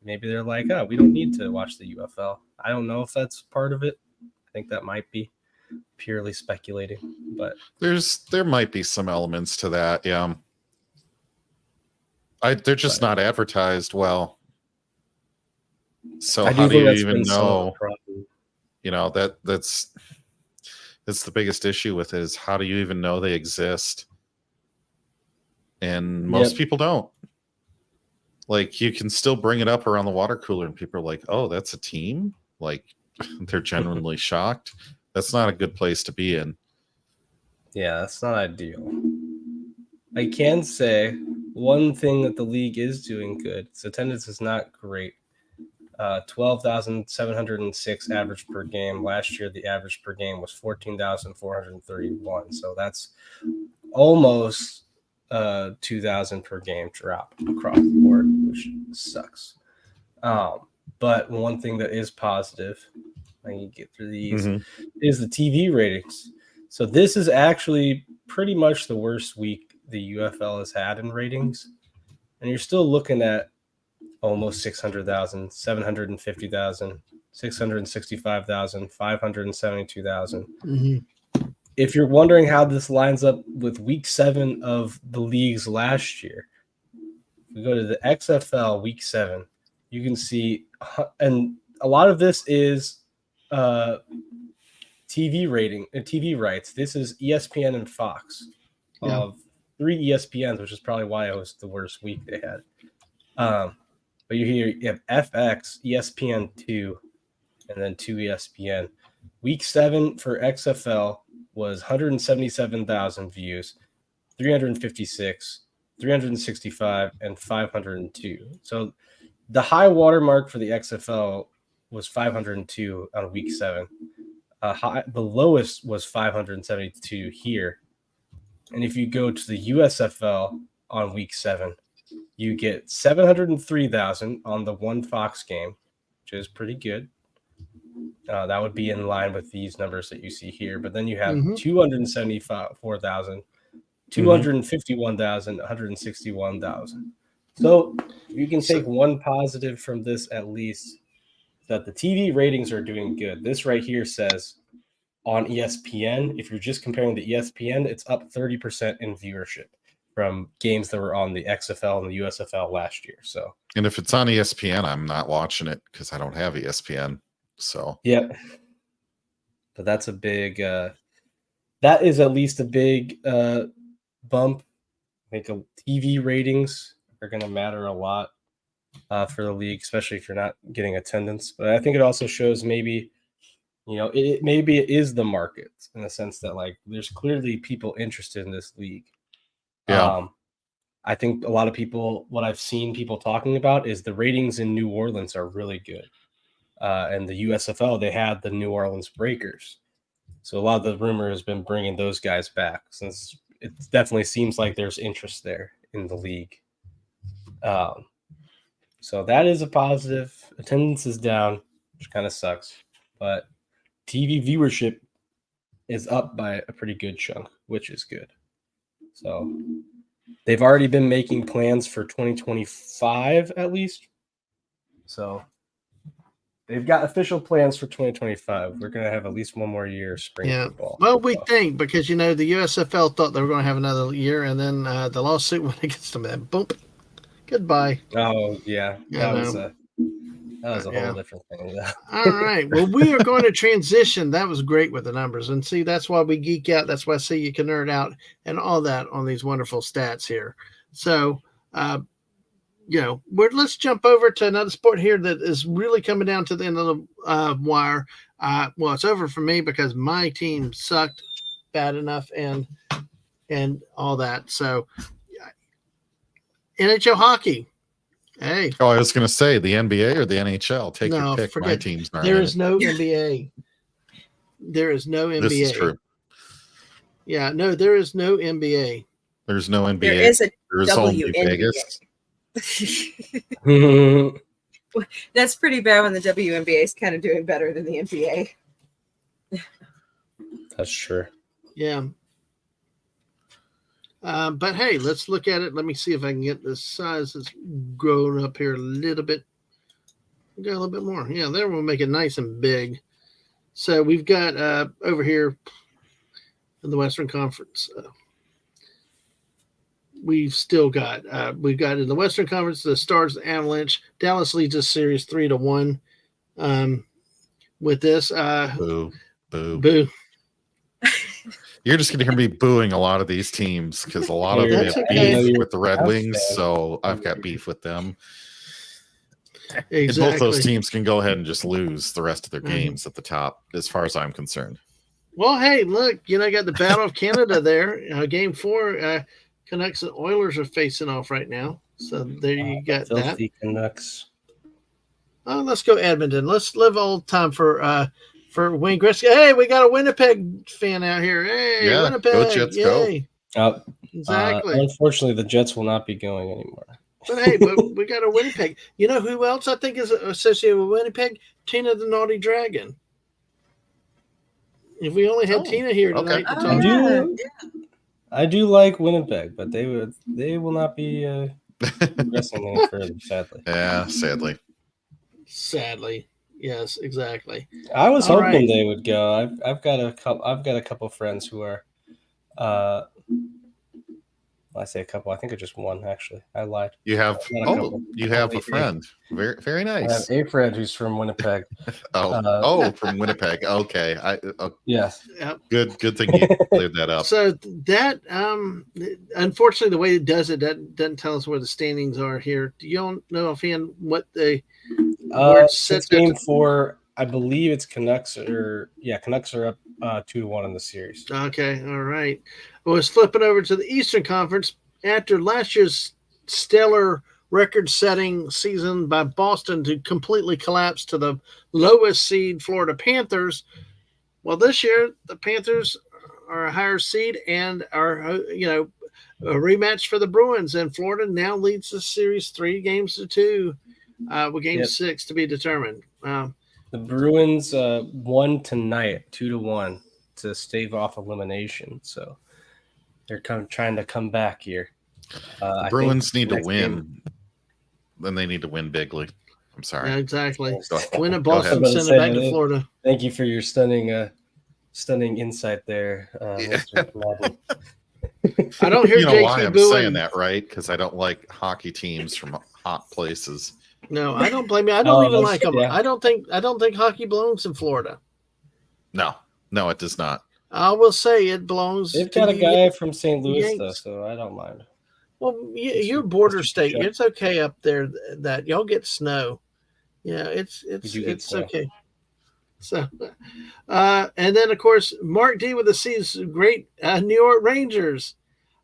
maybe they're like, oh, we don't need to watch the UFL. I don't know if that's part of it. I think that might be purely speculating, but there might be some elements to that. Yeah. They're just not advertised well. So how do you even know? That's the biggest issue with it, is how do you even know they exist? And most people don't. Like, you can still bring it up around the water cooler and people are like, oh, that's a team? Like, they're genuinely shocked. That's not a good place to be in. Yeah, that's not ideal. I can say one thing that the league is doing good. Its attendance is not great. 12,706 average per game. Last year, the average per game was 14,431. So that's almost 2,000 per game drop across the board, which sucks. But one thing that is positive, I can get through these, is the TV ratings. So this is actually pretty much the worst week the UFL has had in ratings. And you're still looking at almost 600,000, 750,000, 665,000, 572,000. If you're wondering how this lines up with week 7 of the leagues last year, if we go to the XFL week 7, you can see, and a lot of this is TV rating and TV rights. This is ESPN and Fox of 3 ESPNs, which is probably why it was the worst week they had. But you have FX, ESPN2, and then 2 ESPN. Week 7 for XFL was 177,000 views, 356, 365, and 502. So the high watermark for the XFL was 502 on week 7. The lowest was 572 here. And if you go to the USFL on week 7, you get 703,000 on the one Fox game, which is pretty good. That would be in line with these numbers that you see here. But then you have 274,000, 251,000, 161,000. So you can take one positive from this, at least, that the TV ratings are doing good. This right here says on ESPN, if you're just comparing the ESPN, it's up 30% in viewership from games that were on the XFL and the USFL last year. So, and if it's on ESPN, I'm not watching it because I don't have ESPN. So but that's a big that is at least a big bump. I think TV ratings are going to matter a lot for the league, especially if you're not getting attendance. But I think it also shows maybe it is the market, in the sense that, like, there's clearly people interested in this league. I think a lot of people, what I've seen people talking about is the ratings in New Orleans are really good. And the USFL, they had the New Orleans Breakers. So a lot of the rumor has been bringing those guys back, since it definitely seems like there's interest there in the league. So that is a positive. Attendance is down, which kind of sucks. But TV viewership is up by a pretty good chunk, which is good. So they've already been making plans for 2025 at least. So they've got official plans for 2025. We're going to have at least one more year of spring football. Well, we think, because, the USFL thought they were going to have another year, and then the lawsuit went against them, and boom, goodbye. Oh, yeah. That was a whole different thing. All right. Well, we are going to transition. That was great with the numbers. And see, that's why we geek out. That's why I say you can nerd out and all that on these wonderful stats here. So, let's jump over to another sport here that is really coming down to the end of the wire. Well, it's over for me because my team sucked bad enough and all that. So, NHL hockey. Hey. Oh, I was going to say the NBA or the NHL. Take your pick. My team's not. There is no NBA. There is no NBA. This is true. Yeah, no, there is no NBA. There's no NBA. There is a There's only WNBA. Vegas. That's pretty bad when the WNBA is kind of doing better than the NBA. That's true. Yeah. But hey, let's look at it. Let me see if I can get the size that's grown up here a little bit. Got a little bit more. Yeah, there we'll make it nice and big. So we've got over here in the Western Conference. We've got in the Western Conference the Stars, the Avalanche. Dallas leads this series 3-1. With this, Boo, boo, boo. You're just going to hear me booing a lot of these teams because a lot of them That's have okay. beef with the Red Wings, so I've got beef with them. Exactly. And both those teams can go ahead and just lose the rest of their games at the top, as far as I'm concerned. Well, hey, look, you got the Battle of Canada there. Game 4, Canucks and Oilers are facing off right now. So there you got that. Filthy Canucks. Oh, let's go Edmonton. Let's live old time for Wayne Gretzky. Hey, we got a Winnipeg fan out here. Hey, Yeah, Winnipeg. go Jets, go. Yay. Exactly. Unfortunately, the Jets will not be going anymore. But hey, we got a Winnipeg. You know who else I think is associated with Winnipeg? Tina the Naughty Dragon. If we only had Tina here tonight to talk I do like Winnipeg, but they will not be progressing any further, sadly. Yeah, sadly. Sadly. Yes, exactly. I was All hoping right. they would go. I've got a couple friends who are I say a couple. I think it's just one, actually. I lied. You have Not a couple. you have a Only friend. Very, very I have nice. a friend who's from Winnipeg. From Winnipeg. Okay. Yes. Good thing you cleared that up. So that unfortunately the way it does it doesn't tell us where the standings are here. Do you don't know offhand what they Since game 4, I believe it's Canucks are up 2-1 in the series. Okay, all right. I was flipping over to the Eastern Conference after last year's stellar record-setting season by Boston to completely collapse to the lowest seed Florida Panthers. Well, this year the Panthers are a higher seed and are a rematch for the Bruins, and Florida now leads the series 3-2, with game 6 to be determined. The Bruins won tonight 2-1 to stave off elimination, so they're trying to come back here. The Bruins need to win. Then they need to win bigly. I'm sorry. Yeah, exactly. Go ahead. Win at Boston, ahead. send it back to Florida. Thank you for your stunning insight there. I don't hear You know JT why I'm booing. saying that, right? Because I don't like hockey teams from hot places. No, I don't blame you. I don't even like them. Yeah. I don't think hockey belongs in Florida. No, it does not. I will say it belongs. They've to got a the guy from St. Louis, Yanks. though, so I don't mind. Well, you're border Mr. state. Chuck. It's okay up there that y'all get snow. Yeah, it's do get snow. okay. So, and then of course Mark D with the C's great New York Rangers.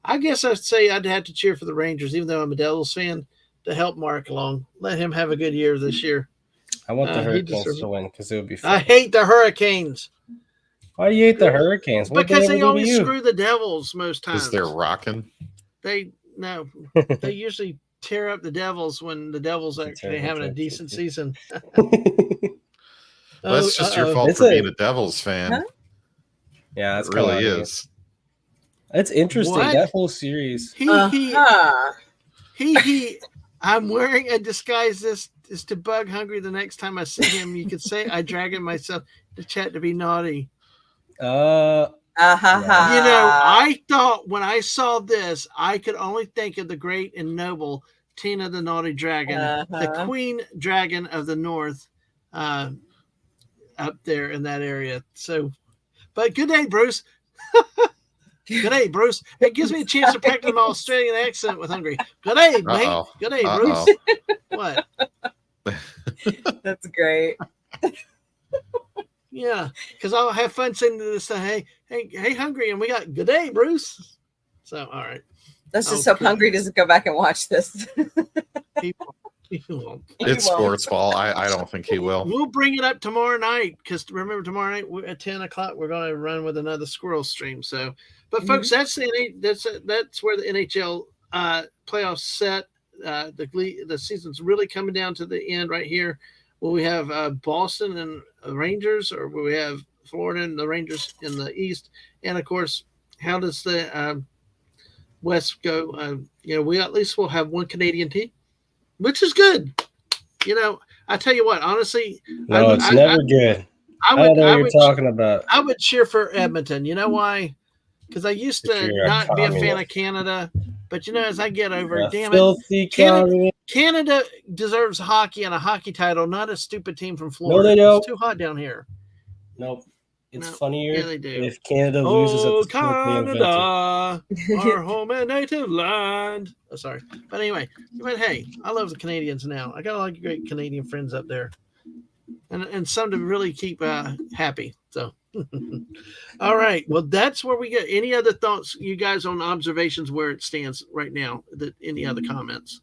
I guess I'd say I'd have to cheer for the Rangers, even though I'm a Devils fan, to help Mark along. Let him have a good year this year. I want the he Hurricanes deserves to win because it would be I fun. hate the Hurricanes Why do you hate the Hurricanes? What because did they do to always you? screw the Devils most times. Because they're rocking. They usually tear up the Devils when the Devils actually having a decent season. That's just your fault It's for a- being a Devils fan. Huh? Yeah, that's It really kinda is. It's interesting. What? That whole series. He I'm wearing a disguise. This is to bug Hungry the next time I see him. You could say I dragging myself to chat to be naughty. I thought when I saw this, I could only think of the great and noble Tina the Naughty Dragon, the Queen Dragon of the North, up there in that area. So, but good day, Bruce. Good day, Bruce. It gives me a chance to practice my Australian accent with Hungry. Good day, mate. Uh-oh. Good day, Bruce. What? That's great. Yeah, because I'll have fun saying to this. Hey, Hungry, and we got good day, Bruce. So, all right. Let's just hope Hungry doesn't go back and watch this. People, It's sports ball. I don't think he will. We'll bring it up tomorrow night because remember tomorrow night at 10 o'clock we're going to run with another squirrel stream. So, but folks, that's where the NHL playoffs set. The season's really coming down to the end right here. Will we have Boston and Rangers, or will we have Florida and the Rangers in the East? And of course, how does the West go? We at least will have one Canadian team, which is good. I tell you what, honestly, no, it's never good. I don't know what you're talking about. I would cheer for Edmonton. You know why? Because I used to not be a fan of Canada, but as I get over it, damn it, Canada deserves hockey and a hockey title, not a stupid team from Florida. No, they don't. It's too hot down here. Nope. It's funnier if Canada loses at the Canada, our home and native land. Oh, sorry. But anyway, hey, I love the Canadians now. I got a lot of great Canadian friends up there. And some to really keep happy. So, all right. Well, that's where we get. Any other thoughts, you guys, on observations where it stands right now? Any other comments?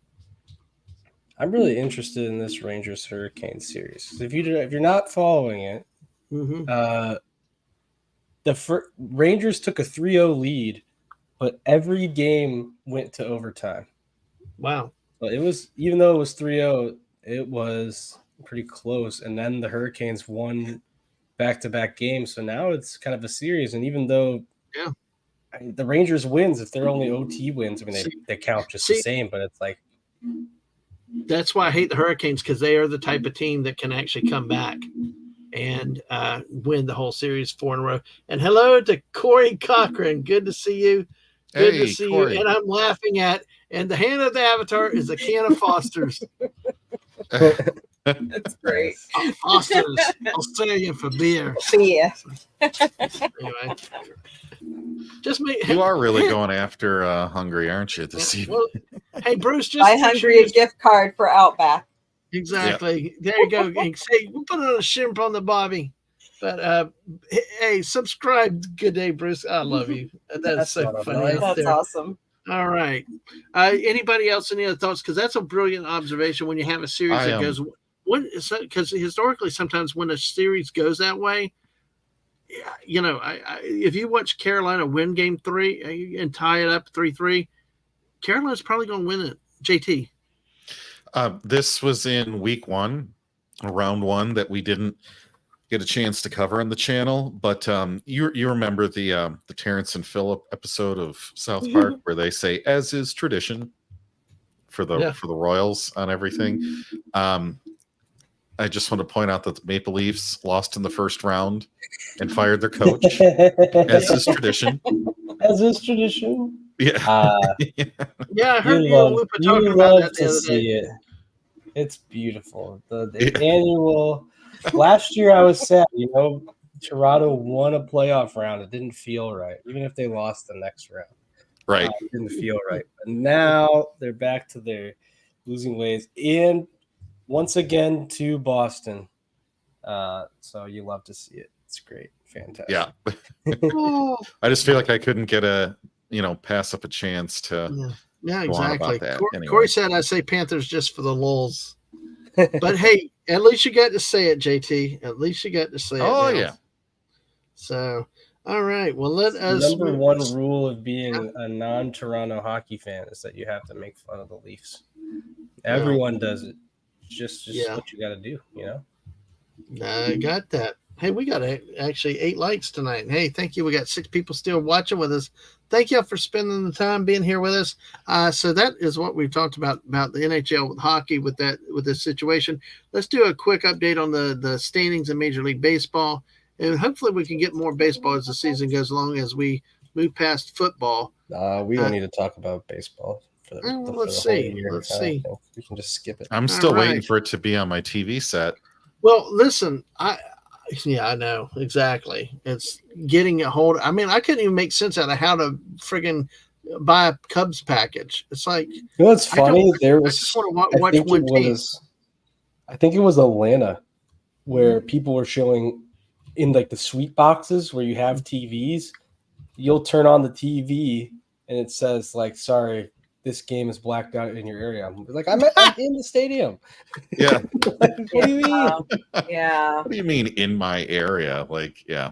I'm really interested in this Rangers Hurricane series. If you're not following it, the Rangers took a 3-0 lead, but every game went to overtime. Wow. But even though it was 3-0, it was pretty close. And then the Hurricanes won back-to-back games. So now it's kind of a series. And even though the Rangers wins, if they're only OT wins, I mean, they count just the same, but it's like. That's why I hate the Hurricanes, because they are the type of team that can actually come back and win the whole series 4 in a row. And hello to Corey Cochran. Good to see you. Good to see Corey. You. And I'm laughing and the hand of the avatar is a can of Foster's. That's great. Foster's Australian for beer. Yeah. Anyway. You are really going after Hungry, aren't you, this evening? Well, hey, Bruce, just buy Hungry a gift card for Outback. Exactly. Yep. There you go. Say, we'll put on a shrimp on the bobby. But hey, subscribe. Good day, Bruce. I love you. That's so funny. That's awesome. All right. Anybody else? Any other thoughts? Because that's a brilliant observation when you have a series that goes. Because historically, sometimes when a series goes that way, if you watch Carolina win Game 3 and tie it up 3-3, Carolina's probably going to win it. JT. This was in week 1, round 1, that we didn't get a chance to cover on the channel. But you remember the Terrence and Phillip episode of South Park where they say, "As is tradition," for the Royals on everything. I just want to point out that the Maple Leafs lost in the first round and fired their coach, as is tradition. As is tradition. Yeah. I heard you and Woopah talking about that the other day. It. It's beautiful. The annual. Last year I was sad. Toronto won a playoff round. It didn't feel right, even if they lost the next round. Right. It didn't feel right. But now they're back to their losing ways. And once again to Boston. So you love to see it. It's great. Fantastic. Yeah. I just feel like I couldn't get pass up a chance to exactly. Anyway. Corey said I say Panthers just for the lulz. But hey, at least you got to say it, JT. At least you got to say it. Oh, yeah. So, all right. Well, let us. Number one rule of being a non-Toronto hockey fan is that you have to make fun of the Leafs. Everyone does it. Just what you got to do, I got that. Hey, we got actually 8 likes tonight. Hey, thank you. We got 6 people still watching with us. Thank you for spending the time being here with us. So that is what we've talked about the NHL with hockey with this situation. Let's do a quick update on the standings in Major League Baseball, and hopefully we can get more baseball as the season goes along as we move past football. We don't need to talk about baseball. Let's see. We can just skip it. I'm still waiting for it to be on my TV set. Well, listen, I know exactly. It's getting a hold. I mean, I couldn't even make sense out of how to friggin' buy a Cubs package. It's like, it's funny. I just want to watch one team. I think it was Atlanta where people were showing in like the suite boxes where you have TVs. You'll turn on the TV and it says like, "Sorry, this game is blacked out in your area. I'm like, I'm in the stadium. Yeah. Like, what do you mean? Yeah. What do you mean in my area? Like, yeah,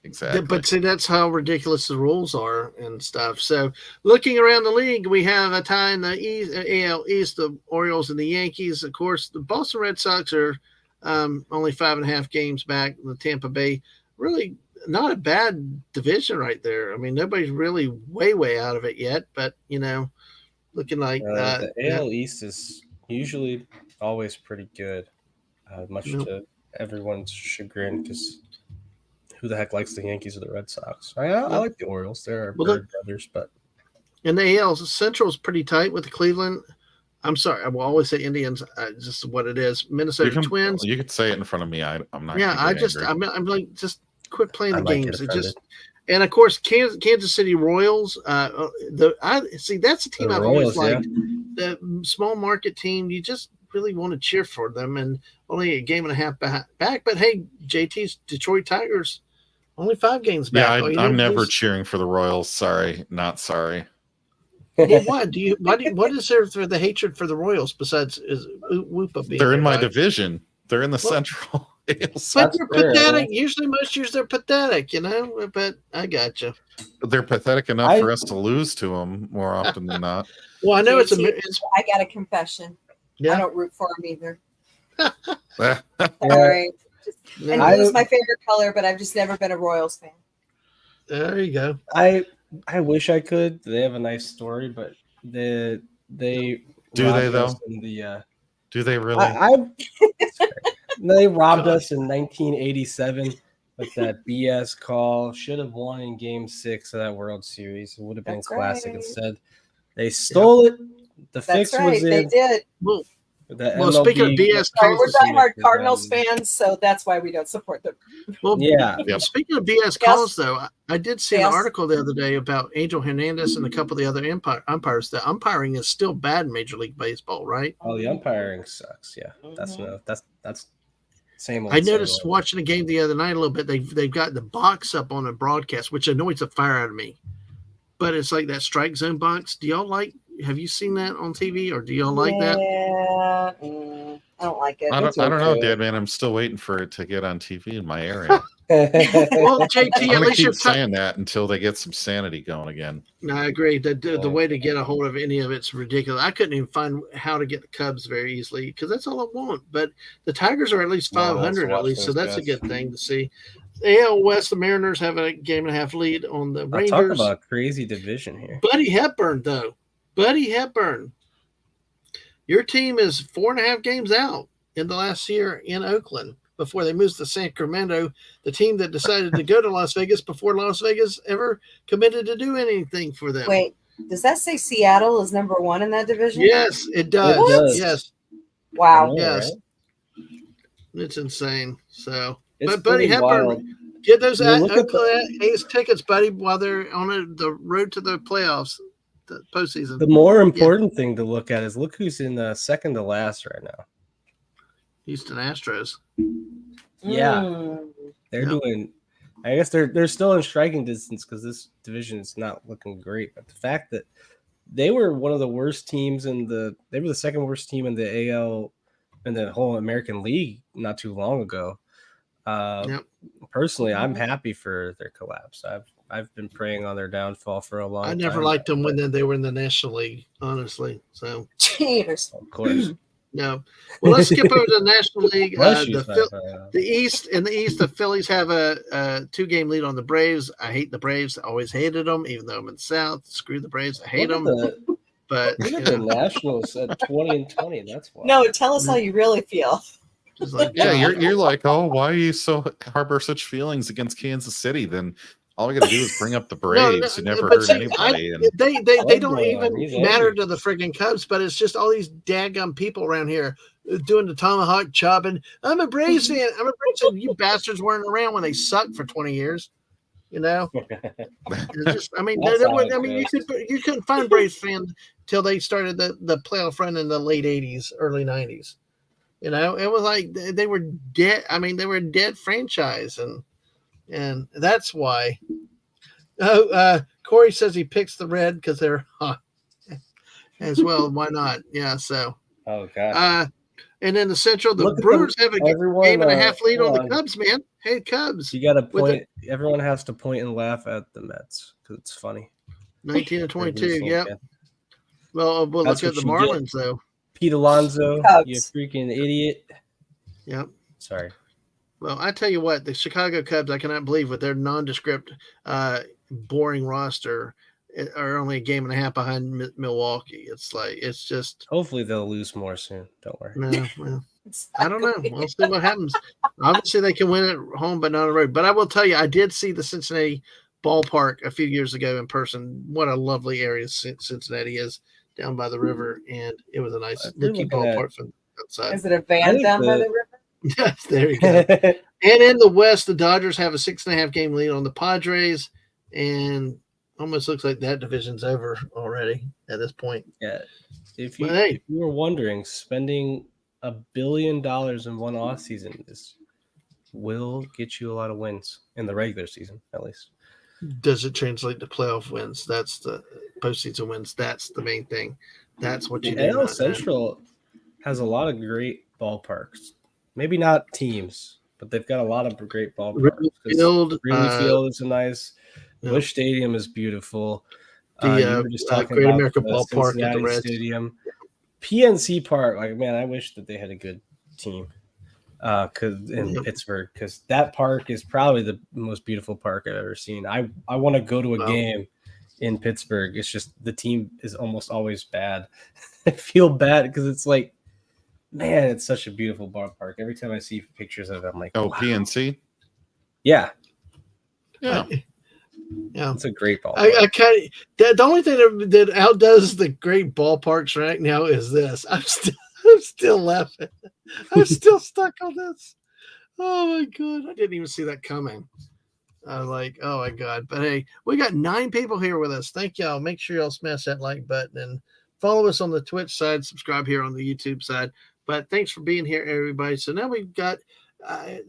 exactly. But see, that's how ridiculous the rules are and stuff. So, looking around the league, we have a tie in the East, AL East, the Orioles and the Yankees. Of course, the Boston Red Sox are only 5.5 games back. The Tampa Bay, really not a bad division right there. I mean, nobody's really way out of it yet, but looking like the AL East is usually always pretty good, much to everyone's chagrin, because who the heck likes the Yankees or the Red Sox? I like the Orioles. They're bird brothers, but and the AL Central is pretty tight with the Cleveland. I'm sorry, I will always say Indians. Just what it is. Minnesota Twins. You could say it in front of me. I'm not. Yeah, I'm like, just quit playing the games. It just, and of course, Kansas City Royals. See that's a team I've always liked. The small market team. You just really want to cheer for them, and only a game and a half back. But hey, JT's Detroit Tigers, only 5 games back. Yeah, I'm never cheering for the Royals. Sorry, not sorry. Well, why? What is there for the hatred for the Royals besides Woopah being? They're in my division. They're in the Central. But they're pathetic. Usually, most years they're pathetic, But I got you. They're pathetic enough for us to lose to them more often than not. Well, I know it's. I got a confession. Yeah. I don't root for them either. Yeah. Sorry. And blue is my favorite color, but I've just never been a Royals fan. There you go. I wish I could. They have a nice story, but they do they though? Do they really? They robbed us in 1987 with that BS call. Should have won in Game 6 of that World Series. It would have been classic. Right. Instead, they stole it. The fix was in. They did. Well, speaking of BS calls, we're diehard Cardinals fans, so that's why we don't support them. Well, yeah. Speaking of BS calls, though, I did see an article the other day about Angel Hernandez and a couple of the other umpires. The umpiring is still bad in Major League Baseball, right? Oh, the umpiring sucks. Yeah, that's same. I noticed watching a game the other night a little bit. They've got the box up on the broadcast, which annoys the fire out of me. But it's like that strike zone box. Do y'all like? Have you seen that on TV, or do y'all like that? Yeah, I don't like it. I don't know, Dadman. I'm still waiting for it to get on TV in my area. Well, JT, I'm at gonna least keep you're saying that until they get some sanity going again. No, I agree. The way to get a hold of any of it's ridiculous. I couldn't even find how to get the Cubs very easily because that's all I want. But the Tigers are at least 500 at least, so that's a good thing to see. AL West, the Mariners have a game and a half lead on the Rangers. Talk about a crazy division here. Buddy Hepburn, though. Buddy Hepburn. Your team is 4.5 games out in the last year in Oakland before they moved to Sacramento, the team that decided to go to Las Vegas before Las Vegas ever committed to do anything for them. Wait, does that say Seattle is number 1 in that division? Yes, it does. What? Yes. Wow. Yes. Right? It's insane. So, it's but Buddy Hepburn, get those Oakland A's tickets, buddy, while they're on the road to the playoffs, the postseason. The more important thing to look at is look who's in the second to last right now. Houston Astros. Yeah, they're doing. I guess they're still in striking distance because this division is not looking great. But the fact that they were one of the worst teams they were the second worst team in the AL and the whole American League not too long ago. Personally, I'm happy for their collapse. I've been praying on their downfall for a long time. I never liked them when they were in the National League, honestly. So, cheers. Of course. No. Well, let's skip over to the National League. The East. In the East, the Phillies have a 2-game lead on the Braves. I hate the Braves. I always hated them, even though I'm in the South. Screw the Braves. I hate them. But the Nationals at 20-20. That's why. No, tell us how you really feel. Like, you're like, oh, why are you so harbor such feelings against Kansas City? Then all we got to do is bring up the Braves. You never hurt anybody. They don't even matter to the friggin' Cubs, but it's just all these daggum people around here doing the tomahawk chopping. I'm a Braves fan. I'm a Braves fan. You bastards weren't around when they sucked for 20 years. You know, you couldn't find Braves fans till they started the playoff run in the late 80s, early 90s. You know, it was like they were dead. I mean, they were a dead franchise, and that's why. Corey says he picks the red because they're hot. as well. Why not? Yeah. So, Oh gosh. and in the Central, the Look at Brewers have a everyone, game and a half lead on hold the on. Cubs, man. Hey, Cubs. You got to With point. Everyone has to point and laugh at the Mets because it's funny. 19 and They're 22. losing Yep. again. Well, we'll That's look at the what you get. Marlins, though. Pete Alonso, Cubs. you freaking idiot. Yep. Sorry. Well, I tell you what, the Chicago Cubs, I cannot believe with their nondescript, boring roster, are only a game and a half behind Milwaukee. It's just Hopefully they'll lose more soon. Don't worry. no. Well, I don't know. We'll see what happens. Obviously, they can win at home, but not on the road. But I will tell you, I did see the Cincinnati ballpark a few years ago in person. What a lovely area Cincinnati is down by the river, and it was a nice looking ballpark from outside. Is it a van down by the river? Yes, there you go. And in the West, the Dodgers have a 6.5 game lead on the Padres, and almost looks like that division's over already at this point. Yeah. If But hey. you were wondering, spending $1 billion in one off season will get you a lot of wins in the regular season, at least. Does it translate to playoff wins? That's the postseason wins. That's the main thing. That's what you The do. AL Central has a lot of great ballparks. Maybe not teams, but they've got a lot of great ballparks. Wrigley Field is a nice. Busch Stadium is beautiful. You were just talking Great about American the Ballpark at the Cincinnati Reds. Stadium. PNC Park, like, man, I wish that they had a good team in Pittsburgh, because that park is probably the most beautiful park I've ever seen. I want to go to a game in Pittsburgh. It's just the team is almost always bad. I feel bad because it's like, man, it's such a beautiful ballpark. Every time I see pictures of it, I'm like, Oh, wow. PNC? Yeah. It's a great ballpark. I kind of the only thing that outdoes the great ballparks right now is this. I'm still laughing. I'm still stuck on this. Oh my god, I didn't even see that coming. I was like, oh my god. But hey, we got 9 people here with us. Thank y'all. Make sure y'all smash that like button and follow us on the Twitch side. Subscribe here on the YouTube side. But thanks for being here, everybody. So now we've got. I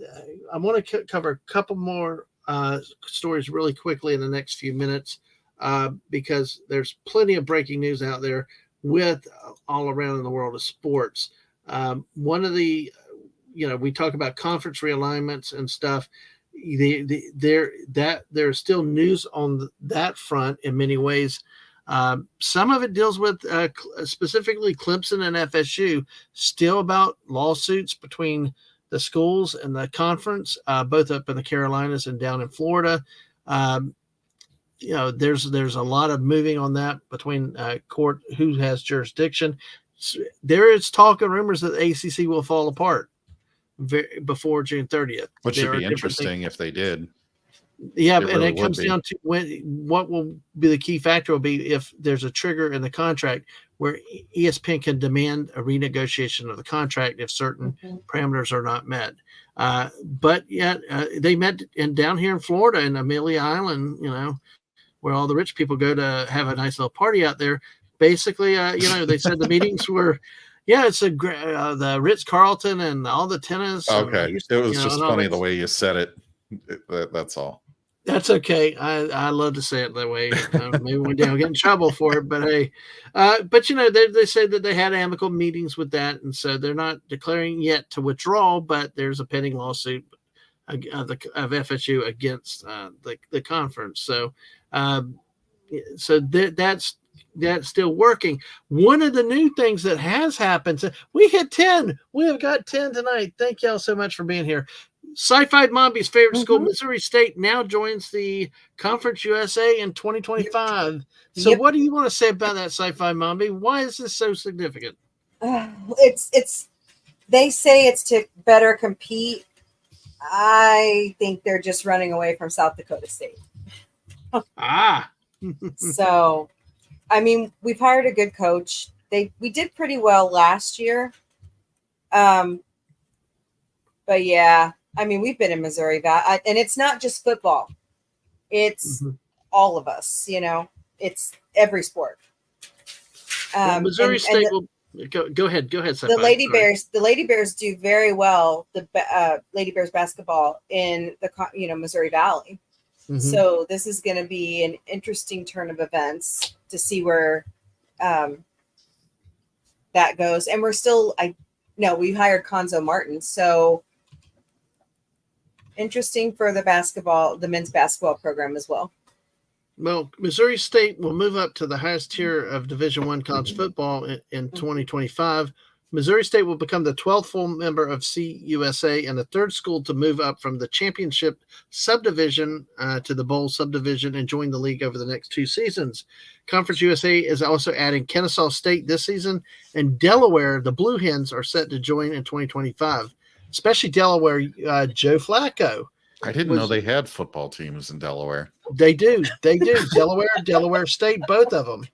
want to cover a couple more stories really quickly in the next few minutes because there's plenty of breaking news out there with all around in the world of sports. One of the, we talk about conference realignments and stuff. There's still news on that front in many ways. Some of it deals with specifically Clemson and FSU, still about lawsuits between the schools and the conference, both up in the Carolinas and down in Florida. There's a lot of moving on that between court, who has jurisdiction. There is talk and rumors that the ACC will fall apart before June 30th. Which should be interesting if they did. Yeah, and it comes down to what will be the key factor will be if there's a trigger in the contract where ESPN can demand a renegotiation of the contract if certain parameters are not met. But yet they met down here in Florida in Amelia Island, where all the rich people go to have a nice little party out there. Basically, they said the meetings were, it's the Ritz-Carlton and all the tennis. Okay, it was just funny the way you said it. That's all. That's okay. I love to say it that way. Maybe one day I'll get in trouble for it, but hey, they say that they had amicable meetings with that, and so they're not declaring yet to withdraw, but there's a pending lawsuit of FSU against the conference. So, that's still working. One of the new things that has happened, so we hit 10. We have got 10 tonight. Thank y'all so much for being here. SciFi Mombie's favorite school, Missouri State, now joins the Conference USA in 2025. So what do you want to say about that, SciFi Mombie? Why is this so significant? It's they say it's to better compete. I think they're just running away from South Dakota State. So, I mean, we've hired a good coach. We did pretty well last year. But yeah, I mean, we've been in Missouri Valley, and it's not just football. It's all of us, it's every sport. Missouri State will go ahead. The Lady Bears do very well. The Lady Bears basketball in the Missouri Valley. So this is going to be an interesting turn of events to see where that goes. And we're still, we hired Conzo Martin. So interesting for the men's basketball program as well. Well, Missouri State will move up to the highest tier of Division I college football in 2025. Missouri State will become the 12th full member of CUSA and the third school to move up from the championship subdivision to the bowl subdivision and join the league over the next 2 seasons. Conference USA is also adding Kennesaw State this season, and Delaware, the Blue Hens, are set to join in 2025, especially Delaware, Joe Flacco. I didn't know they had football teams in Delaware. They do. Delaware State, both of them.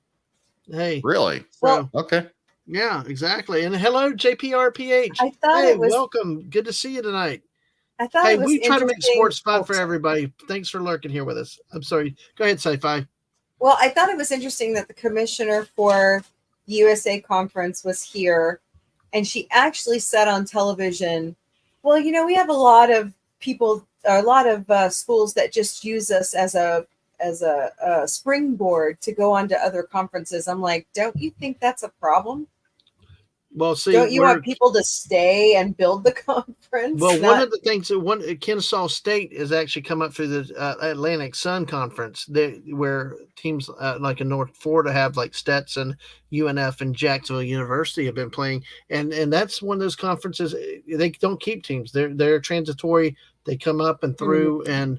Hey. Really? So, okay. Yeah, exactly. And hello, JPRPH. I thought hey, welcome. Good to see you tonight. I thought we try to make sports fun for everybody. Thanks for lurking here with us. I'm sorry. Go ahead, SciFi. Well, I thought it was interesting that the commissioner for the USA Conference was here, and she actually said on television, well, we have a lot of people, a lot of schools that just use us as a springboard to go on to other conferences. I'm like, don't you think that's a problem? Well, see, don't you want people to stay and build the conference? Well, one of the things that Kennesaw State has actually come up through the Atlantic Sun Conference, where teams like in North Florida have like Stetson, UNF, and Jacksonville University have been playing, and that's one of those conferences. They don't keep teams; they're transitory. They come up and through, and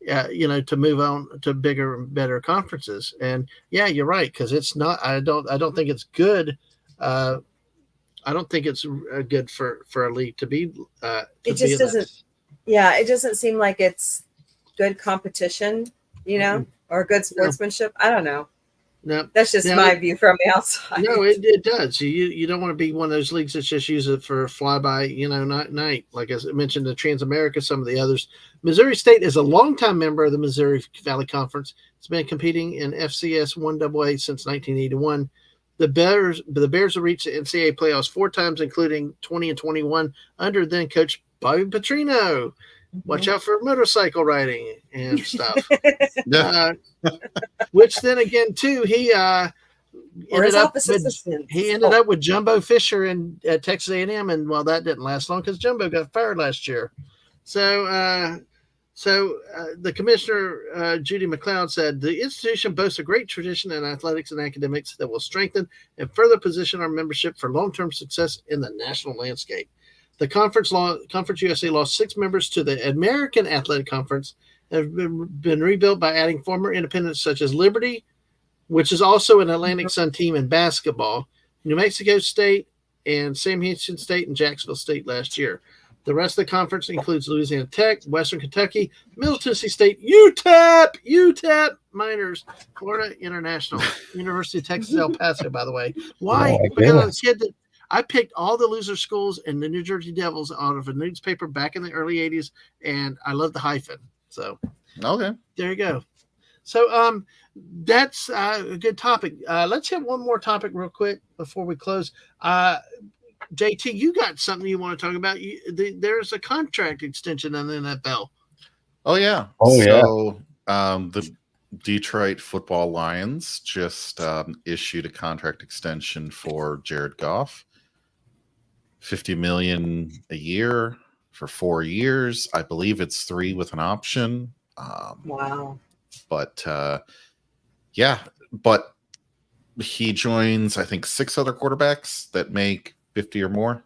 to move on to bigger and better conferences. And yeah, you're right, because it's not. I don't think it's good. I don't think it's good for a league to be. It just doesn't. Yeah, it doesn't seem like it's good competition, or good sportsmanship. I don't know. No, that's just my view from the outside. No, it does. You don't want to be one of those leagues that just use it for flyby, night. Like as I mentioned, the Transamerica, some of the others. Missouri State is a longtime member of the Missouri Valley Conference. It's been competing in FCS 1AA since 1981. The Bears have reached the NCAA playoffs 4 times, including 20 and 21, under then coach Bobby Petrino. Watch out for motorcycle riding and stuff. Which then again, too, he ended up with Jumbo Fisher at Texas A&M, and that didn't last long because Jumbo got fired last year. So the commissioner, Judy McLeod, said the institution boasts a great tradition in athletics and academics that will strengthen and further position our membership for long-term success in the national landscape. The Conference USA lost 6 members to the American Athletic Conference and have been rebuilt by adding former independents such as Liberty, which is also an Atlantic Sun team in basketball, New Mexico State, and Sam Houston State and Jacksonville State last year. The rest of the conference includes Louisiana Tech, Western Kentucky, Middle Tennessee State, UTEP Miners, Florida International, University of Texas El Paso, by the way. Why? Because I picked all the loser schools and the New Jersey Devils out of a newspaper back in the early 80s, and I love the hyphen. So, okay. There you go. So that's a good topic. Let's hit one more topic real quick before we close. JT, you got something you want to talk about? There's a contract extension in the NFL. Oh yeah. So the Detroit Football Lions just issued a contract extension for Jared Goff. $50 million a year for 4 years. I believe it's 3 with an option. Wow. But but he joins, I think, 6 other quarterbacks that make 50 or more.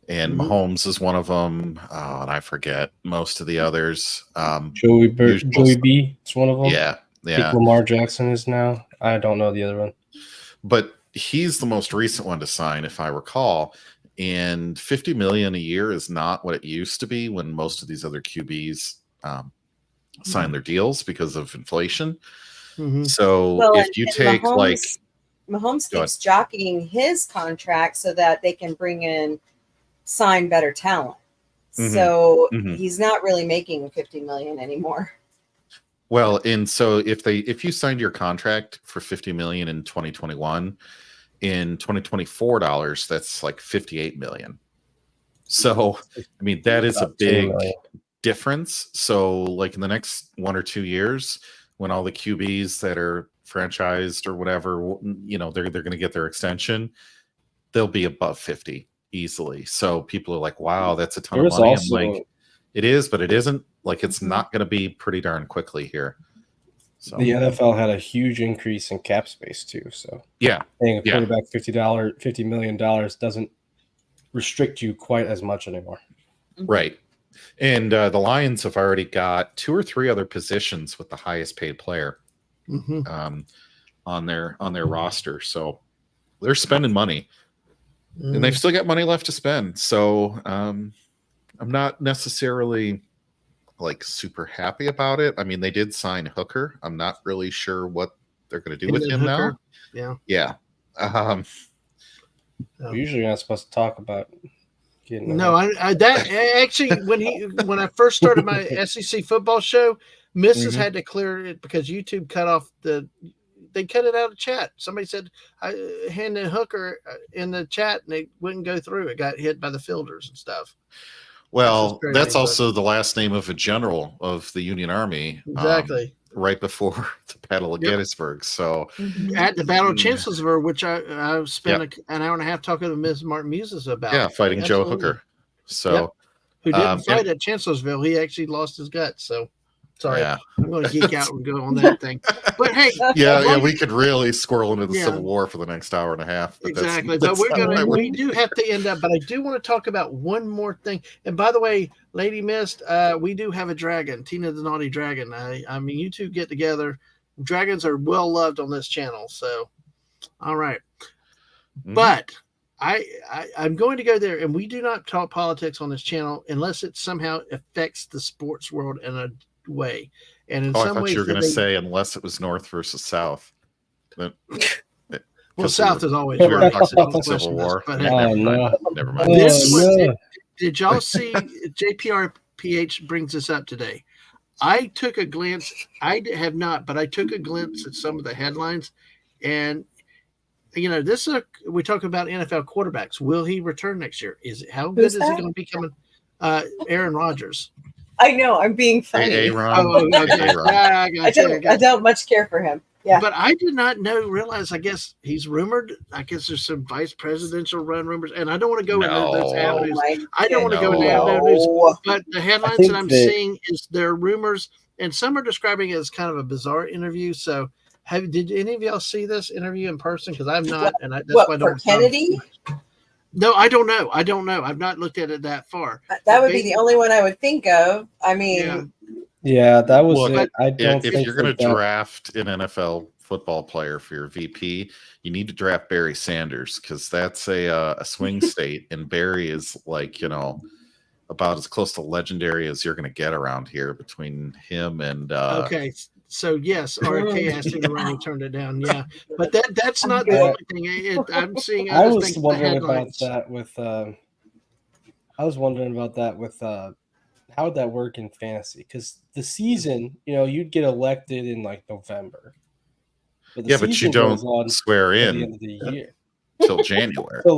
And Mahomes is one of them. And I forget most of the others. Joey B is one of them. Yeah. I think Lamar Jackson is now. I don't know the other one. But he's the most recent one to sign, if I recall. And $50 million a year is not what it used to be when most of these other QBs sign their deals because of inflation. So if you take Mahomes keeps jockeying his contract so that they can sign better talent. So he's not really making $50 million anymore. Well, and so if you signed your contract for $50 million in 2021, in 2024 dollars, that's like $58 million. So I mean that is a big difference. So like in the next 1 or 2 years, when all the QBs that are franchised or whatever, they're going to get their extension, they'll be above 50 easily. So people are like, wow, that's a ton There of was money. also- I'm like, it is, but it isn't. Like, it's not going to be pretty darn quickly here. So The NFL had a huge increase in cap space too. So yeah, paying a Yeah. quarterback $50 million doesn't restrict you quite as much anymore. right. And the Lions have already got 2 or 3 other positions with the highest paid player Mm-hmm. on their roster. So they're spending money, and they've still got money left to spend. So I'm not necessarily like super happy about it. I mean, they did sign Hooker. I'm not really sure what they're going to do with him now. Yeah. We're usually not supposed to talk about getting. No, I that actually when I first started my SEC football show, Mrs. had to clear it because YouTube cut off they cut it out of chat. Somebody said I handed Hooker in the chat and it wouldn't go through. It got hit by the filters and stuff. Well, that's but- also the last name of a general of the Union Army. Exactly. Right before the Battle of Yep. Gettysburg. So At the Battle of Chancellorsville, which I spent an hour and a half talking to Ms. Martin Muses about. yeah, fighting Joe Absolutely. Hooker. So Who didn't fight and- at Chancellorsville. He actually lost his guts. So sorry. yeah. I'm going to geek out and go on that thing. But hey, Yeah, we could really squirrel into the Yeah. Civil War for the next hour and a half. But exactly. that's But we not do have to end up. But I do want to talk about one more thing. And by the way, Lady Mist, we do have a dragon, Tina the Naughty Dragon. I mean, you two get together. Dragons are well loved on this channel. So, all right. Mhm. But I'm going to go there, and we do not talk politics on this channel unless it somehow affects the sports world in a way. And in I some thought ways, you were going to say unless it was North versus South. But, well, South is always we were right. talking about the Question Civil this, War. but Yeah, hey, never mind. This Oh, one, no. did y'all see JPRPH brings this up today? I took a glance. I have not, but I took a glimpse at some of the headlines, and this is we talk about NFL quarterbacks. Will he return next year? How good Who's is he that? going to be coming? Aaron Rodgers. I know, I'm being funny. Aaron. Okay. Aaron. Yeah, I don't much care for him. Yeah. But I did not realize. I guess he's rumored. I guess there's some vice presidential run rumors, and I don't want to go into those No. avenues. my I don't want to go into No. avenues. No. But the headlines think that I'm that- seeing is there are rumors, and some are describing it as kind of a bizarre interview. So, did any of y'all see this interview in person? Because I've not, and that's why I What, don't. for Kennedy? No, I don't know. I don't know. I've not looked at it that far. That would be the only one I would think of. I mean, Yeah, that was Look, it. I don't If think you're going to that- draft an NFL football player for your VP, you need to draft Barry Sanders because that's a swing state, and Barry is like about as close to legendary as you're going to get around here between him and Okay, so yes, RFK asked him to run. He turned it down. Yeah, but that's not the good. only thing. I'm seeing. I Other was things in the wondering about headlines. that with. I was wondering about that with. How would that work in fantasy? Because the season, you'd get elected in like November. But the yeah, but you season goes on don't swear till the in end of the year. till January. So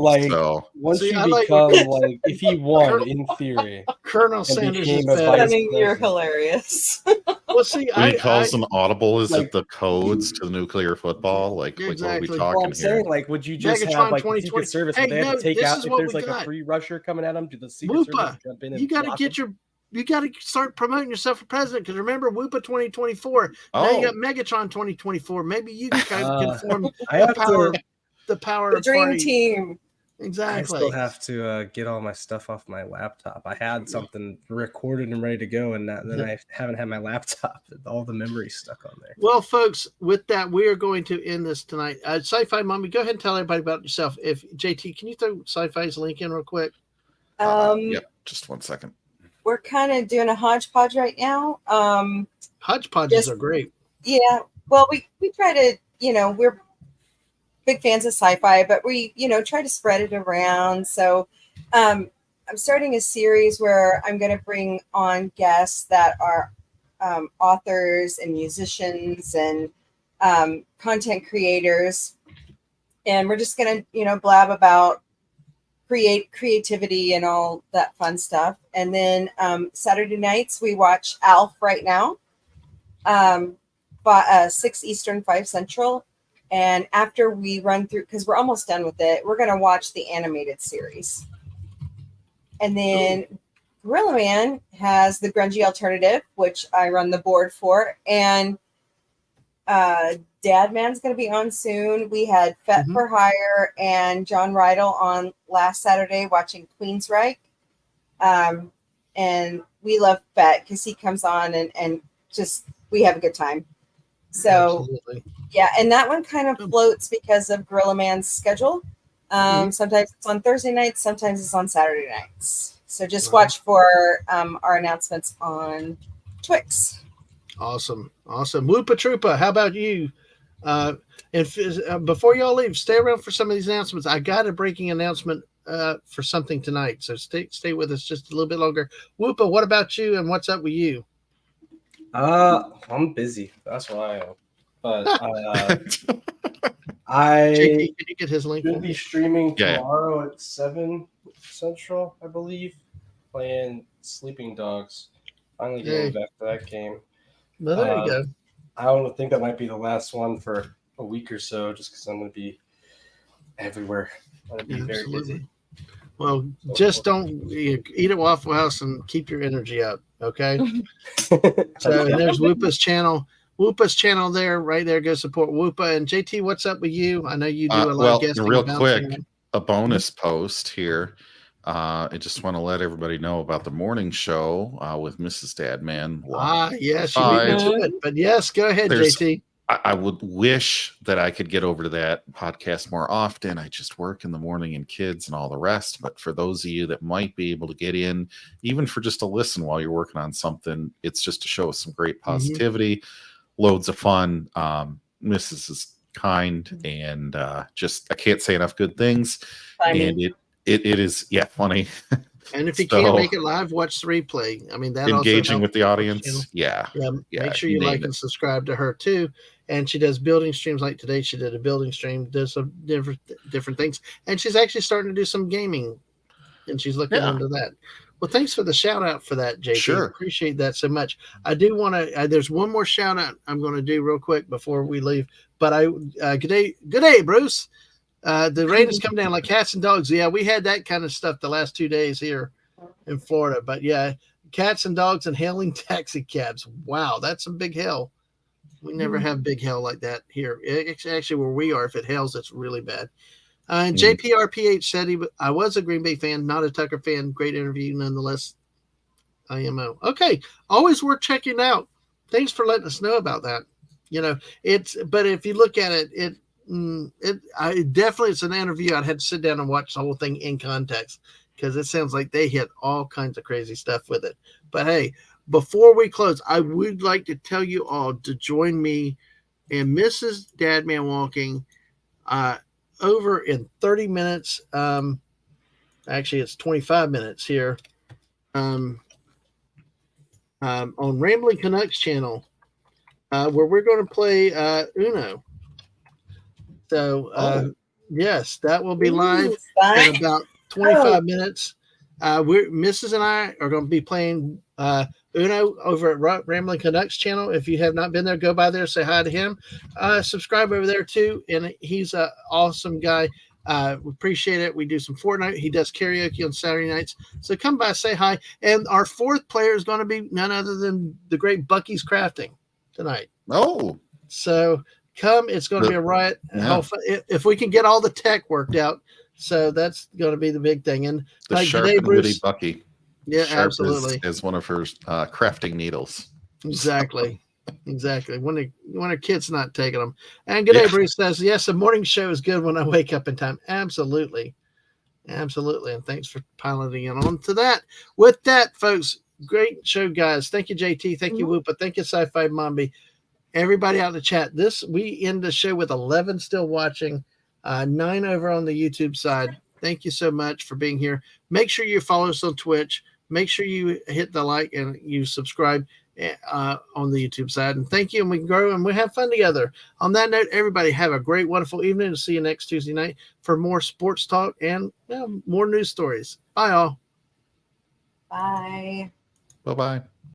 once See, you I like- become like, if he won in theory, Colonel Sanders is became a better. vice- I mean, you're president. hilarious. Well, see, When he calls an audible, is like- it the codes to nuclear football? Like what are Exactly. we Well, well, talking I'm here? saying, like, would you just Megatron have like the 2020 Secret Service? Hey, Would they have no, to take this out is if what there's we like got. a free rusher coming at them? Do the Secret Woopah, Service jump in? you And got to block get them? you got to start promoting yourself for president because remember Woopah 2024. Now you got Megatron 2024. Maybe you can kind of conform I the have power, to. the power The of dream party. team. I Exactly. still have to get all my stuff off my laptop. I had something recorded and ready to go, and then I haven't had my laptop. All the memory stuck on there. Well, folks, with that, we are going to end this tonight. Sci-Fi Mombie, go ahead and tell everybody about yourself. If JT, can you throw Sci-Fi's link in real quick? Yep, just 1 second. We're kind of doing a hodgepodge right now. Hodgepodges Yes. are great. Yeah. Well, we try to, we're big fans of sci-fi, but we, try to spread it around. So I'm starting a series where I'm going to bring on guests that are authors and musicians and content creators. And we're just going to, blab about creativity and all that fun stuff. And then Saturday nights, we watch ALF right now. 6 Eastern, 5 Central. And after we run through, because we're almost done with it, we're going to watch the animated series. And then Gorilla Man has the grungy alternative, which I run the board for. And Dadman's going to be on soon. We had Fet for Hire and John Rydell on last Saturday watching Queensryche. And we love Fet because he comes on and just, we have a good time. So, absolutely. Yeah, and that one kind of floats because of Gorilla Man's schedule. Sometimes it's on Thursday nights, sometimes it's on Saturday nights. So just watch for our announcements on Twix. Awesome. Woopah Troopah, how about you? Before y'all leave, stay around for some of these announcements. I got a breaking announcement for something tonight, so stay with us just a little bit longer. Woopah, what about you, and what's up with you? I'm busy. That's why I am. But JT, can you get his link? Will be streaming tomorrow at 7 Central, I believe, playing Sleeping Dogs. Finally getting back to that game. Well, there you go. I don't think that might be the last one for a week or so, just because I'm going to be everywhere. I'm going to be very busy. Well, just don't eat at Waffle House and keep your energy up, okay? So there's Woopah's channel. Woopah's channel there, right there. Go support Woopah. And JT, what's up with you? I know you do a lot of guesting. Real quick, a bonus post here. I just want to let everybody know about the morning show with Mrs. Dadman. Yes, you beat me to it. But yes, go ahead, JT. I would wish that I could get over to that podcast more often. I just work in the morning and kids and all the rest. But for those of you that might be able to get in, even for just a listen while you're working on something, it's just to show us some great positivity, loads of fun. Mrs. is kind, and just I can't say enough good things. And it is funny. And if you can't make it live, watch the replay. I mean, that engaging with the audience. Make sure you like and subscribe to her too. And she does building streams like today. She did a building stream, does some different things, and she's actually starting to do some gaming, and she's looking into that. Well, thanks for the shout out for that, JT. Sure. Appreciate that so much. I do want to. There's one more shout out I'm going to do real quick before we leave. But good day, Bruce. The rain has come down like cats and dogs. Yeah, we had that kind of stuff the last 2 days here in Florida. But yeah, cats and dogs and hailing taxi cabs. Wow, that's some big hail. We never have big hail like that here. It's actually where we are. If it hails, it's really bad. And JPRPH said I was a Green Bay fan, not a Tucker fan. Great interview nonetheless. IMO. Okay, always worth checking out. Thanks for letting us know about that. But if you look at it, it's an interview. I'd have to sit down and watch the whole thing in context because it sounds like they hit all kinds of crazy stuff with it. But hey, before we close, I would like to tell you all to join me and Mrs. Dadman Walking over in 30 minutes. Actually, it's 25 minutes here on Rambling Canucks channel where we're going to play Uno. So, yes, that will be live in about 25 minutes. Mrs. and I are going to be playing Uno over at Rambling Canucks channel. If you have not been there, go by there, say hi to him. Subscribe over there too. And he's an awesome guy. We appreciate it. We do some Fortnite. He does karaoke on Saturday nights. So come by, say hi. And our fourth player is going to be none other than the great Bucky's Crafting tonight. Oh, so come. It's going to be a riot. Yeah. If we can get all the tech worked out. So that's going to be the big thing. And the sharp and witty Bucky. Yeah, sharp absolutely. Is one of her crafting needles. Exactly. When a kid's not taking them. And good day, Bruce says, yes, the morning show is good when I wake up in time. Absolutely. And thanks for piloting in on to that. With that, folks, great show, guys. Thank you, JT. Thank you, Woopah. Thank you, SciFi Mombie. Everybody out in the chat. We end the show with 11 still watching, 9 over on the YouTube side. Thank you so much for being here. Make sure you follow us on Twitch. Make sure you hit the like and you subscribe on the YouTube side. And thank you. And we can grow and we have fun together. On that note, everybody have a great, wonderful evening. And see you next Tuesday night for more sports talk and more news stories. Bye, all. Bye. Bye-bye.